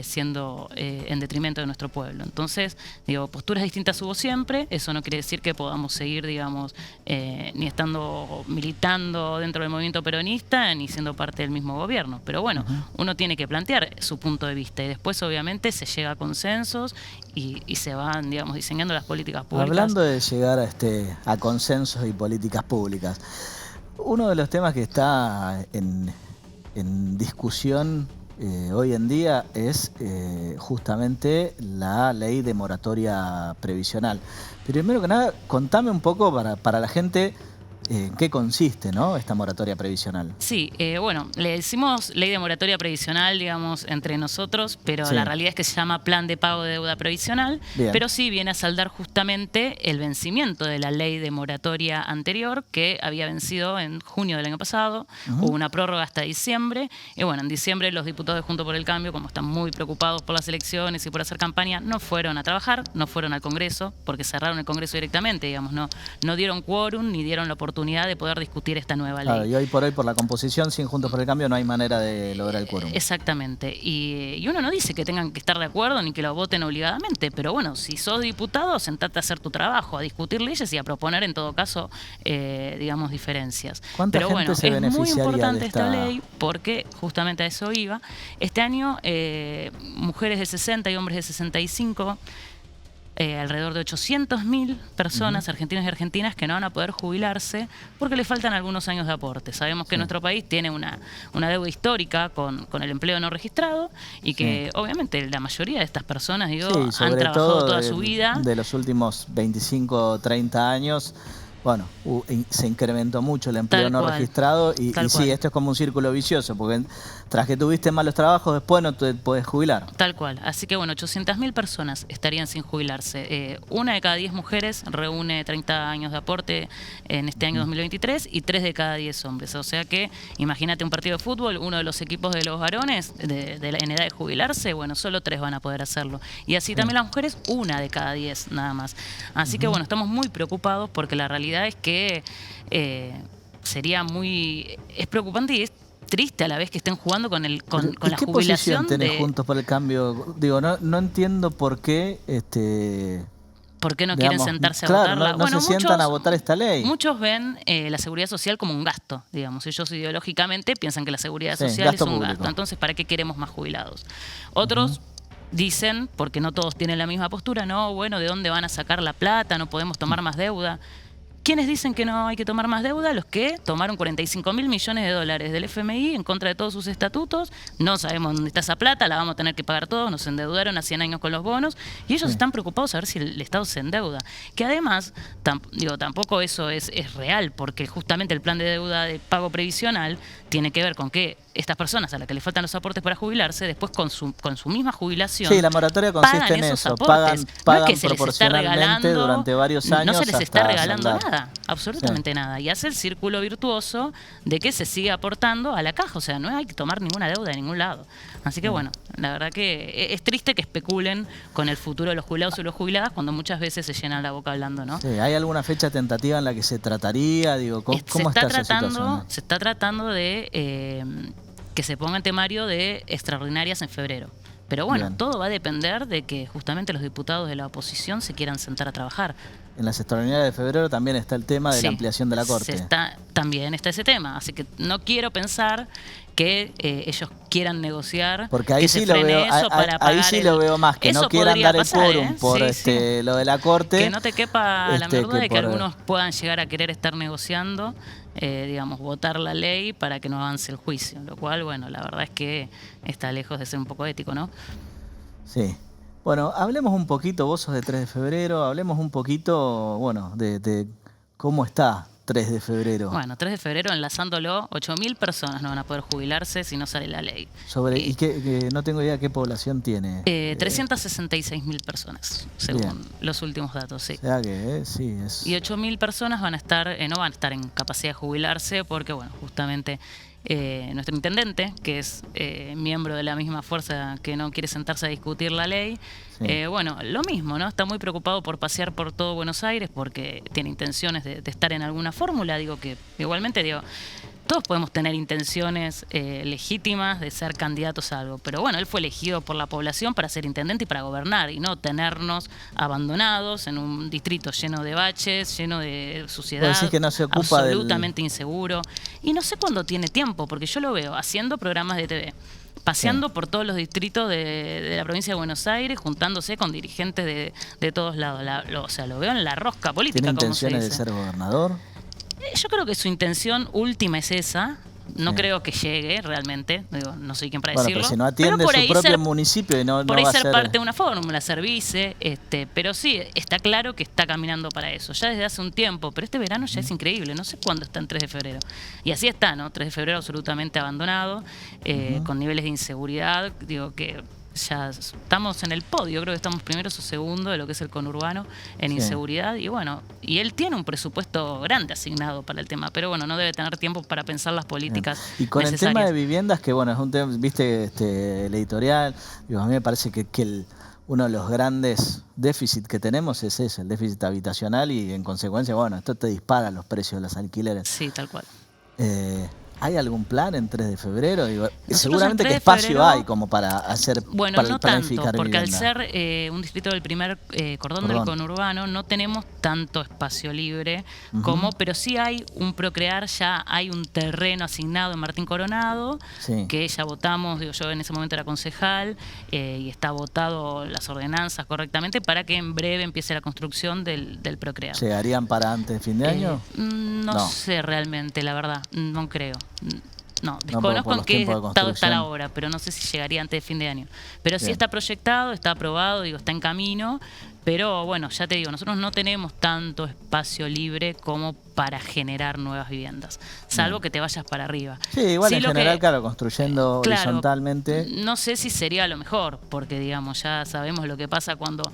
siendo en detrimento de nuestro pueblo. Entonces, digo, posturas distintas hubo siempre, eso no quiere decir que podamos seguir, digamos, ni estando militando dentro del movimiento peronista, ni siendo parte del mismo gobierno. Pero bueno, uno tiene que plantear su punto de vista y después obviamente se llega a consensos y se van, digamos, diseñando las políticas públicas. Hablando de llegar a consensos y políticas públicas, uno de los temas que está en discusión hoy en día es justamente la ley de moratoria previsional. Primero que nada, contame un poco para la gente en qué consiste, ¿no?, esta moratoria previsional. Sí, bueno, le decimos ley de moratoria previsional, digamos, entre nosotros, pero la realidad es que se llama plan de pago de deuda previsional, pero sí viene a saldar justamente el vencimiento de la ley de moratoria anterior, que había vencido en junio del año pasado, hubo una prórroga hasta diciembre, y bueno, en diciembre los diputados de Juntos por el Cambio, como están muy preocupados por las elecciones y por hacer campaña, no fueron a trabajar, no fueron al Congreso, porque cerraron el Congreso directamente, digamos, no dieron quórum ni dieron la oportunidad de poder discutir esta nueva ley. Claro, y hoy por hoy, por la composición, sin Juntos por el Cambio, no hay manera de lograr el quórum. Exactamente. Y uno no dice que tengan que estar de acuerdo ni que lo voten obligadamente, pero bueno, si sos diputado, sentate a hacer tu trabajo, a discutir leyes y a proponer, en todo caso, digamos, diferencias. ¿Cuánta pero gente bueno, se es beneficiaría muy importante de esta ley porque justamente a eso iba. Este año, mujeres de 60 y hombres de 65... alrededor de 800.000 personas, argentinos y argentinas, que no van a poder jubilarse porque le faltan algunos años de aporte. Sabemos que nuestro país tiene una deuda histórica con el empleo no registrado y que obviamente la mayoría de estas personas, digo, han trabajado toda su vida. De los últimos 25 30 años, bueno, se incrementó mucho el empleo no registrado y sí, esto es como un círculo vicioso, porque tras que tuviste malos trabajos, después no te podés jubilar. Tal cual. Así que bueno, 800.000 personas estarían sin jubilarse. Una de cada 10 mujeres reúne 30 años de aporte en este año 2023 y 3 de cada 10 hombres. O sea que, imagínate un partido de fútbol, uno de los equipos de los varones en edad de jubilarse, bueno, solo 3 van a poder hacerlo. Y así también las mujeres, 1 de cada 10 nada más. Así que bueno, estamos muy preocupados porque la realidad es que es preocupante y es triste a la vez que estén jugando con la jubilación. ¿Qué posición tenés Juntos por el Cambio? Digo, no entiendo por qué... ¿Por qué no quieren sentarse a votarla? No se sientan a votar esta ley. Muchos ven la seguridad social como un gasto, digamos. Ellos ideológicamente piensan que la seguridad social es un gasto. Entonces, ¿para qué queremos más jubilados? Otros dicen, porque no todos tienen la misma postura, no, bueno, ¿de dónde van a sacar la plata? No podemos tomar más deuda. ¿Quiénes dicen que no hay que tomar más deuda? Los que tomaron 45.000 millones de dólares del FMI en contra de todos sus estatutos. No sabemos dónde está esa plata, la vamos a tener que pagar todos. Nos endeudaron a 100 años con los bonos y ellos están preocupados a ver si el Estado se endeuda. Que además, tampoco eso es real, porque justamente el plan de deuda de pago previsional tiene que ver con que estas personas a las que les faltan los aportes para jubilarse, después con su misma jubilación. Sí, la moratoria consiste en eso. Pagan no es que se les está regalando durante varios años. No se les está regalando nada, absolutamente nada. Y hace el círculo virtuoso de que se sigue aportando a la caja. O sea, no hay que tomar ninguna deuda de ningún lado. Así que bueno, la verdad que es triste que especulen con el futuro de los jubilados y las jubiladas cuando muchas veces se llenan la boca hablando, ¿no? Sí, ¿hay alguna fecha tentativa en la que se trataría? Digo, ¿cómo está esa situación? Se está tratando de que se ponga en temario de extraordinarias en febrero. Pero bueno, todo va a depender de que justamente los diputados de la oposición se quieran sentar a trabajar. En las extraordinarias de febrero también está el tema de la ampliación de la Corte. También está ese tema, así que no quiero pensar que ellos quieran negociar, porque ahí que sí se lo frene veo, eso para pagar ahí sí lo veo más, que eso no quieran podría dar el pasar, quórum por lo de la Corte. Que no te quepa la menor duda de que por- algunos puedan llegar a querer estar negociando, digamos, votar la ley para que no avance el juicio, lo cual, bueno, la verdad es que está lejos de ser un poco ético, ¿no? Sí. Bueno, hablemos un poquito, vos sos de 3 de febrero, hablemos un poquito, bueno, de cómo está 3 de febrero. Bueno, 3 de febrero, enlazándolo, 8.000 personas no van a poder jubilarse si no sale la ley. ¿Y que no tengo idea qué población tiene? 366.000 personas, según Bien. los últimos datos, sí. O sea que sí, es... Y 8.000 personas van a estar, no van a estar en capacidad de jubilarse porque, bueno, justamente nuestro intendente, que es miembro de la misma fuerza que no quiere sentarse a discutir la ley, bueno, lo mismo, ¿no? Está muy preocupado por pasear por todo Buenos Aires porque tiene intenciones de estar en alguna fórmula. Digo que igualmente, todos podemos tener intenciones legítimas de ser candidatos a algo, pero bueno, él fue elegido por la población para ser intendente y para gobernar y no tenernos abandonados en un distrito lleno de baches, lleno de suciedad, decís que no se ocupa absolutamente inseguro. Y no sé cuándo tiene tiempo, porque yo lo veo haciendo programas de TV, paseando por todos los distritos de la provincia de Buenos Aires, juntándose con dirigentes de todos lados. O sea, lo veo en la rosca política. ¿Tiene como se intenciones de dice. ser gobernador? Yo creo que su intención última es esa. No creo que llegue realmente. Digo, no soy quien para Bueno, decirlo. pero si no atiende por su ahí propio municipio y no por ahí va a ser ser... parte de una fórmula, ser vice, pero sí, está claro que está caminando para eso. Ya desde hace un tiempo, pero este verano ya es increíble. No sé cuándo está en 3 de febrero. Y así está, ¿no? 3 de febrero absolutamente abandonado, con niveles de inseguridad. Digo que ya estamos en el podio, creo que estamos primeros o segundo de lo que es el conurbano en inseguridad, y bueno, y él tiene un presupuesto grande asignado para el tema, pero bueno, no debe tener tiempo para pensar las políticas Y con necesarias. el tema de viviendas, que bueno, es un tema, viste, el editorial, digo, a mí me parece que uno de los grandes déficits que tenemos es ese, el déficit habitacional, y en consecuencia, bueno, esto te dispara los precios de los alquileres. Sí, tal cual. ¿Hay algún plan en 3 de febrero? Digo, Nosotros seguramente en 3 que de espacio febrero, hay como para hacer, bueno, para no planificar tanto, porque vivienda. al ser un distrito del primer cordón del conurbano, no tenemos tanto espacio libre como, pero sí hay un procrear, ya hay un terreno asignado en Martín Coronado, que ya votamos, digo, yo en ese momento era concejal, y está votado las ordenanzas correctamente para que en breve empiece la construcción del procrear. ¿Llegarían para antes de fin de año? No sé realmente, la verdad, no creo. No, por desconozco en los qué tiempos de estado está la construcción. obra, pero no sé si llegaría antes de fin de año. Pero sí Bien. está proyectado, está aprobado, digo, está en camino, pero bueno, ya te digo, nosotros no tenemos tanto espacio libre como para generar nuevas viviendas, salvo que te vayas para arriba. Sí, igual en lo general, que- claro, construyendo Claro, horizontalmente. no sé si sería lo mejor, porque digamos, ya sabemos lo que pasa cuando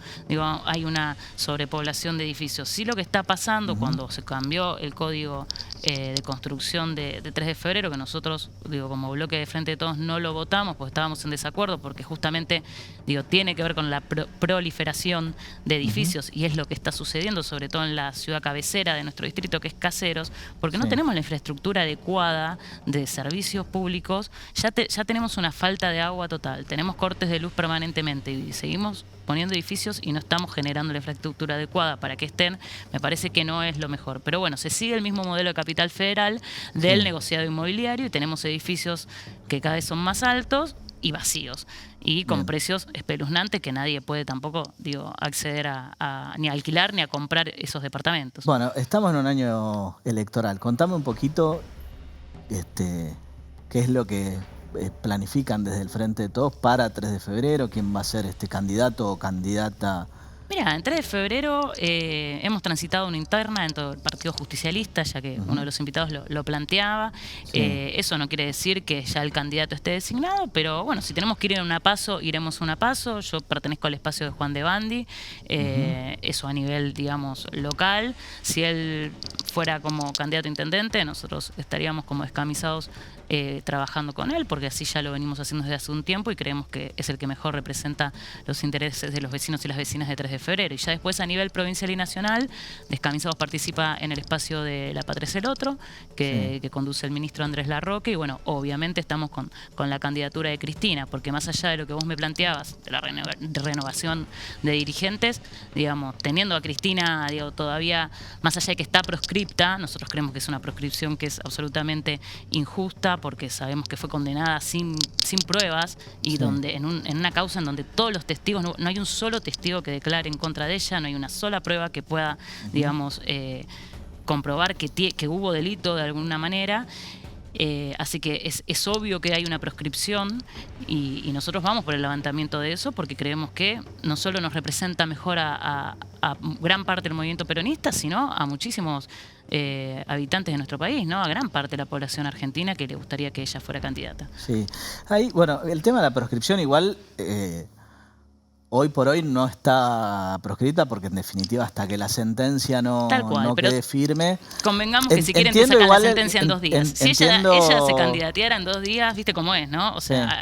hay una sobrepoblación de edificios. Sí, lo que está pasando cuando se cambió el código de construcción de 3 de febrero, que nosotros, como bloque de Frente de Todos, no lo votamos, porque estábamos en desacuerdo, porque justamente tiene que ver con la proliferación de edificios, y es lo que está sucediendo, sobre todo en la ciudad cabecera de nuestro distrito, que es Caseros, porque no tenemos la infraestructura adecuada de servicios públicos, ya tenemos una falta de agua total, tenemos cortes de luz permanentemente y seguimos poniendo edificios y no estamos generando la infraestructura adecuada para que estén. Me parece que no es lo mejor. Pero bueno, se sigue el mismo modelo de Capital Federal del negociado inmobiliario, y tenemos edificios que cada vez son más altos y vacíos, y con precios espeluznantes que nadie puede tampoco, acceder ni a alquilar ni a comprar esos departamentos. Bueno, estamos en un año electoral. Contame un poquito qué es lo que planifican desde el Frente de Todos para 3 de febrero, quién va a ser candidato o candidata. Mira, en 3 de febrero hemos transitado una interna dentro del Partido Justicialista, ya que uno de los invitados lo planteaba. Eso no quiere decir que ya el candidato esté designado, pero bueno, si tenemos que ir en una PASO, iremos a una PASO. Yo pertenezco al espacio de Juan de Bandi, eso a nivel, local. Si él fuera como candidato a intendente, nosotros estaríamos como descamisados trabajando con él, porque así ya lo venimos haciendo desde hace un tiempo y creemos que es el que mejor representa los intereses de los vecinos y las vecinas de 3 de febrero. Y ya después, a nivel provincial y nacional, Descamisados participa en el espacio de La Patria es el Otro, que conduce el ministro Andrés Larroque, y bueno, obviamente estamos con la candidatura de Cristina, porque más allá de lo que vos me planteabas, de la renovación de dirigentes, teniendo a Cristina todavía, más allá de que está proscripta, nosotros creemos que es una proscripción que es absolutamente injusta, causa, porque sabemos que fue condenada sin pruebas, y donde en una causa en donde todos los testigos, no hay un solo testigo que declare en contra de ella, no hay una sola prueba que pueda, digamos, comprobar que hubo delito de alguna manera. Así que es obvio que hay una proscripción y nosotros vamos por el levantamiento de eso porque creemos que no solo nos representa mejor a gran parte del movimiento peronista, sino a muchísimos habitantes de nuestro país, ¿no? A gran parte de la población argentina que le gustaría que ella fuera candidata. Sí. Ahí, bueno, el tema de la proscripción igual... hoy por hoy no está proscrita porque en definitiva hasta que la sentencia no quede firme. Convengamos que si quieren te sacan la sentencia en 2 días. Si ella se candidateara en 2 días, viste cómo es, ¿no? O sea,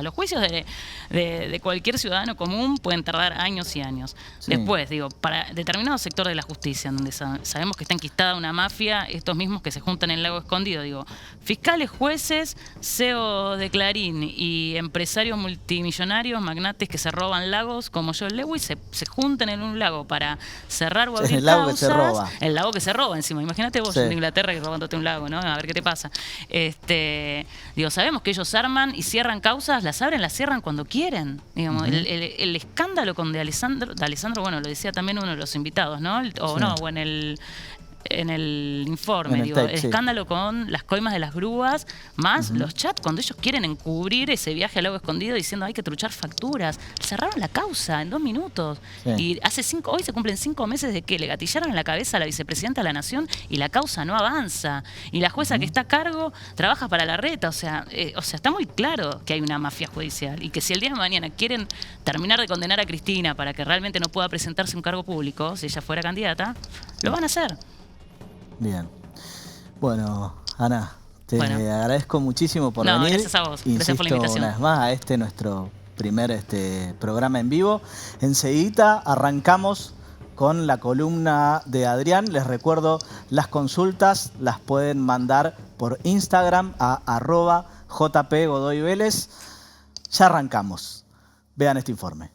los juicios de cualquier ciudadano común pueden tardar años y años. Después, digo, para determinado sector de la justicia, en donde sabemos que está enquistada una mafia, estos mismos que se juntan en el lago escondido, digo, fiscales, jueces, CEO de Clarín y empresarios multimillonarios, magnates que se roban lagos como John Lewis se juntan en un lago para cerrar o abrir el lago causas. Que se roba. El lago que se roba encima. Imagínate vos en Inglaterra robándote un lago, ¿no? A ver qué te pasa. Digo, sabemos que ellos arman y cierran causas, las abren, las cierran cuando quieren. Digamos, el escándalo con de Alessandro, bueno, lo decía también uno de los invitados, ¿no? En el informe, el escándalo con las coimas de las grúas, más los chats, cuando ellos quieren encubrir ese viaje al lago escondido diciendo hay que truchar facturas. Cerraron la causa en 2 minutos. Y hoy se cumplen 5 meses de que le gatillaron en la cabeza a la vicepresidenta de la Nación y la causa no avanza. Y la jueza que está a cargo trabaja para la reta. O sea, está muy claro que hay una mafia judicial y que si el día de mañana quieren terminar de condenar a Cristina para que realmente no pueda presentarse un cargo público, si ella fuera candidata, lo van a hacer. Bien. Bueno, Ana, te agradezco muchísimo por venir. Gracias a vos. Gracias por la invitación. Una vez más a nuestro primer programa en vivo. Enseguida arrancamos con la columna de Adrián. Les recuerdo, las consultas las pueden mandar por Instagram a @jpgodoyveles. Ya arrancamos. Vean este informe.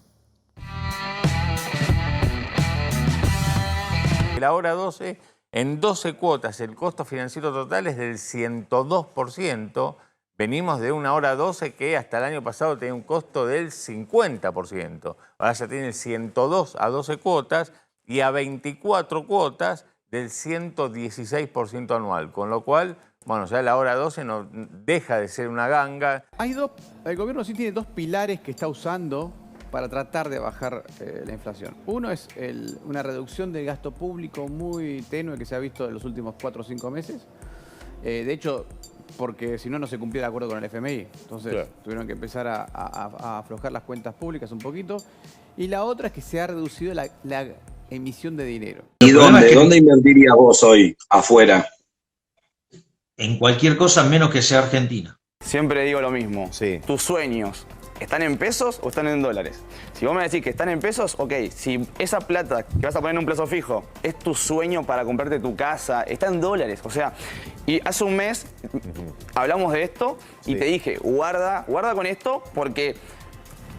La hora 12... En 12 cuotas, el costo financiero total es del 102%. Venimos de una hora 12 que hasta el año pasado tenía un costo del 50%. Ahora ya tiene el 102 a 12 cuotas y a 24 cuotas del 116% anual. Con lo cual, bueno, ya la hora 12 no deja de ser una ganga. El gobierno sí tiene 2 pilares que está usando para tratar de bajar la inflación. Uno es una reducción del gasto público muy tenue que se ha visto en los últimos 4 o 5 meses. De hecho, porque si no, no se cumplía el acuerdo con el FMI. Entonces tuvieron que empezar a aflojar las cuentas públicas un poquito. Y la otra es que se ha reducido la emisión de dinero. ¿Y dónde invertirías vos hoy, afuera? En cualquier cosa menos que sea Argentina. Siempre digo lo mismo. Tus sueños, ¿están en pesos o están en dólares? Si vos me decís que están en pesos, ok. Si esa plata que vas a poner en un plazo fijo es tu sueño para comprarte tu casa, está en dólares. O sea, y hace un mes hablamos de esto y te dije, guarda con esto porque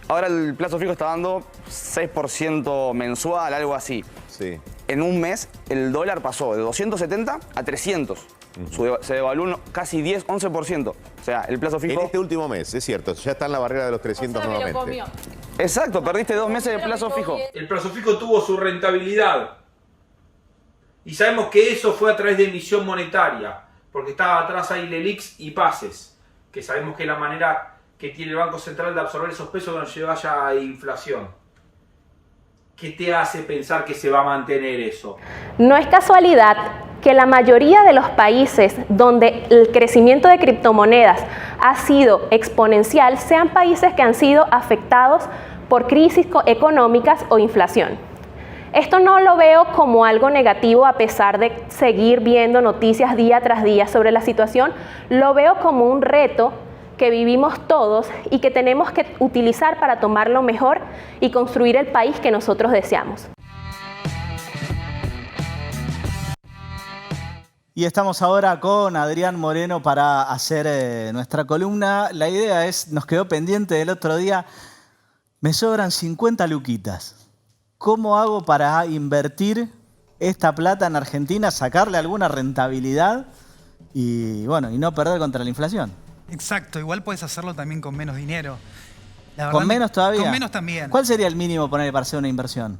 ahora el plazo fijo está dando 6% mensual, algo así. En un mes el dólar pasó de 270 a 300. Se devaluó casi 10-11%. O sea, el plazo fijo... En este último mes, es cierto, ya está en la barrera de los 300 nuevamente. Exacto, perdiste 2 meses de plazo fijo. El plazo fijo tuvo su rentabilidad. Y sabemos que eso fue a través de emisión monetaria, porque estaba atrás ahí LELIQs y pases, que sabemos que es la manera que tiene el Banco Central de absorber esos pesos que no haya inflación. ¿Qué te hace pensar que se va a mantener eso? No es casualidad que la mayoría de los países donde el crecimiento de criptomonedas ha sido exponencial sean países que han sido afectados por crisis económicas o inflación. Esto no lo veo como algo negativo a pesar de seguir viendo noticias día tras día sobre la situación, lo veo como un reto que vivimos todos y que tenemos que utilizar para tomarlo mejor y construir el país que nosotros deseamos. Y estamos ahora con Adrián Moreno para hacer nuestra columna. La idea es, nos quedó pendiente del otro día, me sobran 50 luquitas. ¿Cómo hago para invertir esta plata en Argentina, sacarle alguna rentabilidad y bueno, y no perder contra la inflación. Exacto, igual puedes hacerlo también con menos dinero. La verdad, ¿Con menos todavía? Con menos también. ¿Cuál sería el mínimo poner para hacer una inversión?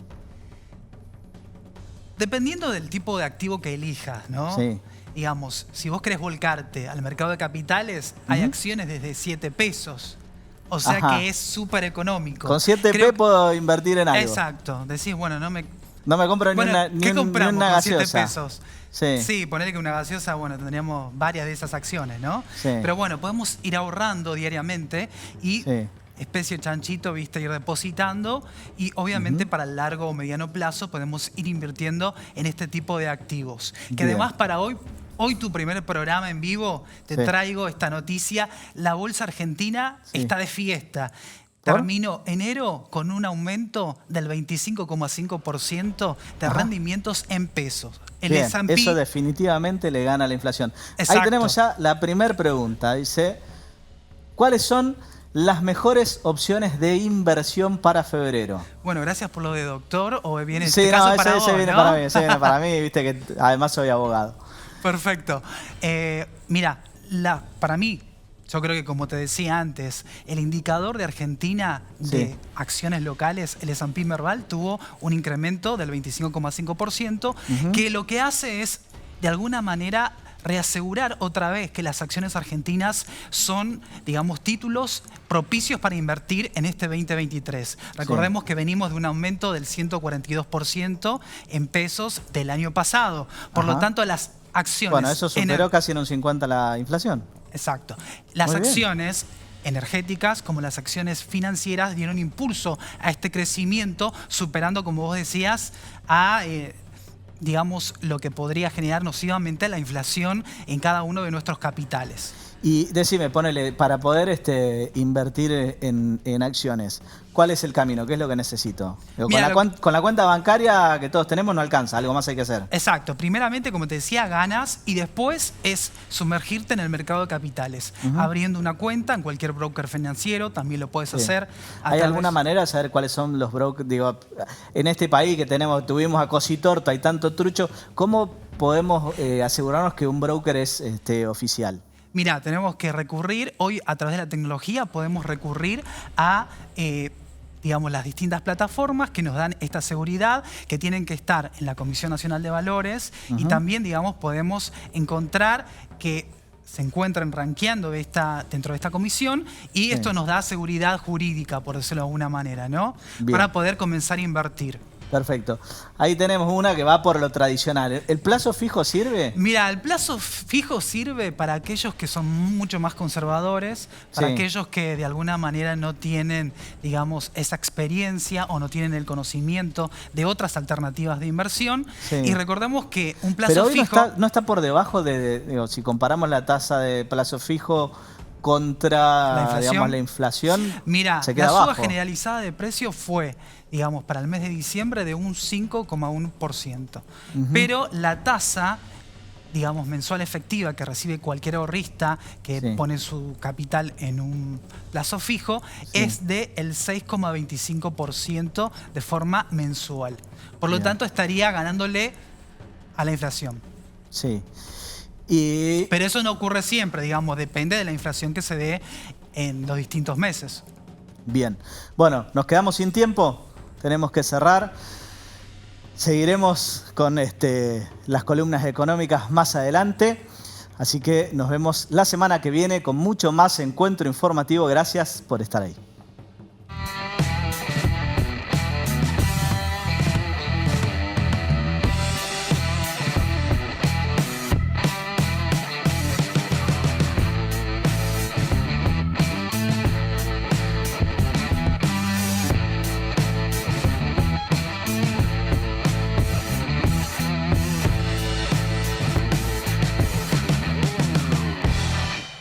Dependiendo del tipo de activo que elijas, ¿no? Sí. Digamos, si vos querés volcarte al mercado de capitales, hay acciones desde 7 pesos. O sea que es súper económico. Con 7p puedo invertir en algo. Exacto. Decís, bueno, no me compro ni una gaseosa. 7 pesos? Sí. Sí, ponerle que una gaseosa, bueno, tendríamos varias de esas acciones, ¿no? Sí. Pero bueno, podemos ir ahorrando diariamente y especie chanchito, viste, ir depositando y obviamente para el largo o mediano plazo podemos ir invirtiendo en este tipo de activos. Que además para hoy tu primer programa en vivo, te traigo esta noticia. La bolsa argentina está de fiesta. Terminó enero con un aumento del 25,5% de rendimientos en pesos. El S&P, eso definitivamente le gana a la inflación. Exacto. Ahí tenemos ya la primera pregunta. Dice, ¿cuáles son las mejores opciones de inversión para febrero? Bueno, gracias por lo de doctor. O viene ese viene para mí, ese viene para mí, viste que además soy abogado. Perfecto. Mira, para mí, yo creo que como te decía antes, el indicador de Argentina de acciones locales, el S&P Merval, tuvo un incremento del 25,5%, que lo que hace es, de alguna manera, reasegurar otra vez que las acciones argentinas son, digamos, títulos propicios para invertir en este 2023. Recordemos que venimos de un aumento del 142% en pesos del año pasado. Por lo tanto, las acciones... Bueno, eso superó casi en un 50 la inflación. Exacto. Las acciones energéticas como las acciones financieras dieron impulso a este crecimiento, superando, como vos decías, a... digamos, lo que podría generar nocivamente la inflación en cada uno de nuestros capitales. Y decime, ponele, para poder invertir en acciones, ¿cuál es el camino? ¿Qué es lo que necesito? Mira, con la cuenta bancaria que todos tenemos no alcanza, algo más hay que hacer. Exacto. Primeramente, como te decía, ganas y después es sumergirte en el mercado de capitales. Abriendo una cuenta en cualquier broker financiero, también lo puedes hacer. ¿Hay alguna manera de saber cuáles son los brokers? Digo, en este país que tuvimos a Cositorto, hay tanto trucho, ¿cómo podemos asegurarnos que un broker es oficial? Mira, tenemos que recurrir, hoy a través de la tecnología podemos recurrir a, digamos, las distintas plataformas que nos dan esta seguridad, que tienen que estar en la Comisión Nacional de Valores y también, digamos, podemos encontrar que se encuentran rankeando dentro de esta comisión y esto nos da seguridad jurídica, por decirlo de alguna manera, ¿no? Para poder comenzar a invertir. Perfecto. Ahí tenemos una que va por lo tradicional. ¿El plazo fijo sirve? Mira, el plazo fijo sirve para aquellos que son mucho más conservadores, para aquellos que de alguna manera no tienen, digamos, esa experiencia o no tienen el conocimiento de otras alternativas de inversión. Y recordemos que un plazo fijo... Pero hoy no está por debajo digo, si comparamos la tasa de plazo fijo contra la inflación, mira, se queda la suba abajo. generalizada de precios fue, digamos, para el mes de diciembre de un 5,1%. Pero la tasa, digamos, mensual efectiva que recibe cualquier ahorrista que pone su capital en un plazo fijo es del 6,25% de forma mensual. Por lo tanto, estaría ganándole a la inflación. Sí. Pero eso no ocurre siempre, digamos, depende de la inflación que se dé en los distintos meses. Bien. Bueno, nos quedamos sin tiempo, tenemos que cerrar. Seguiremos con las columnas económicas más adelante, así que nos vemos la semana que viene con mucho más encuentro informativo. Gracias por estar ahí.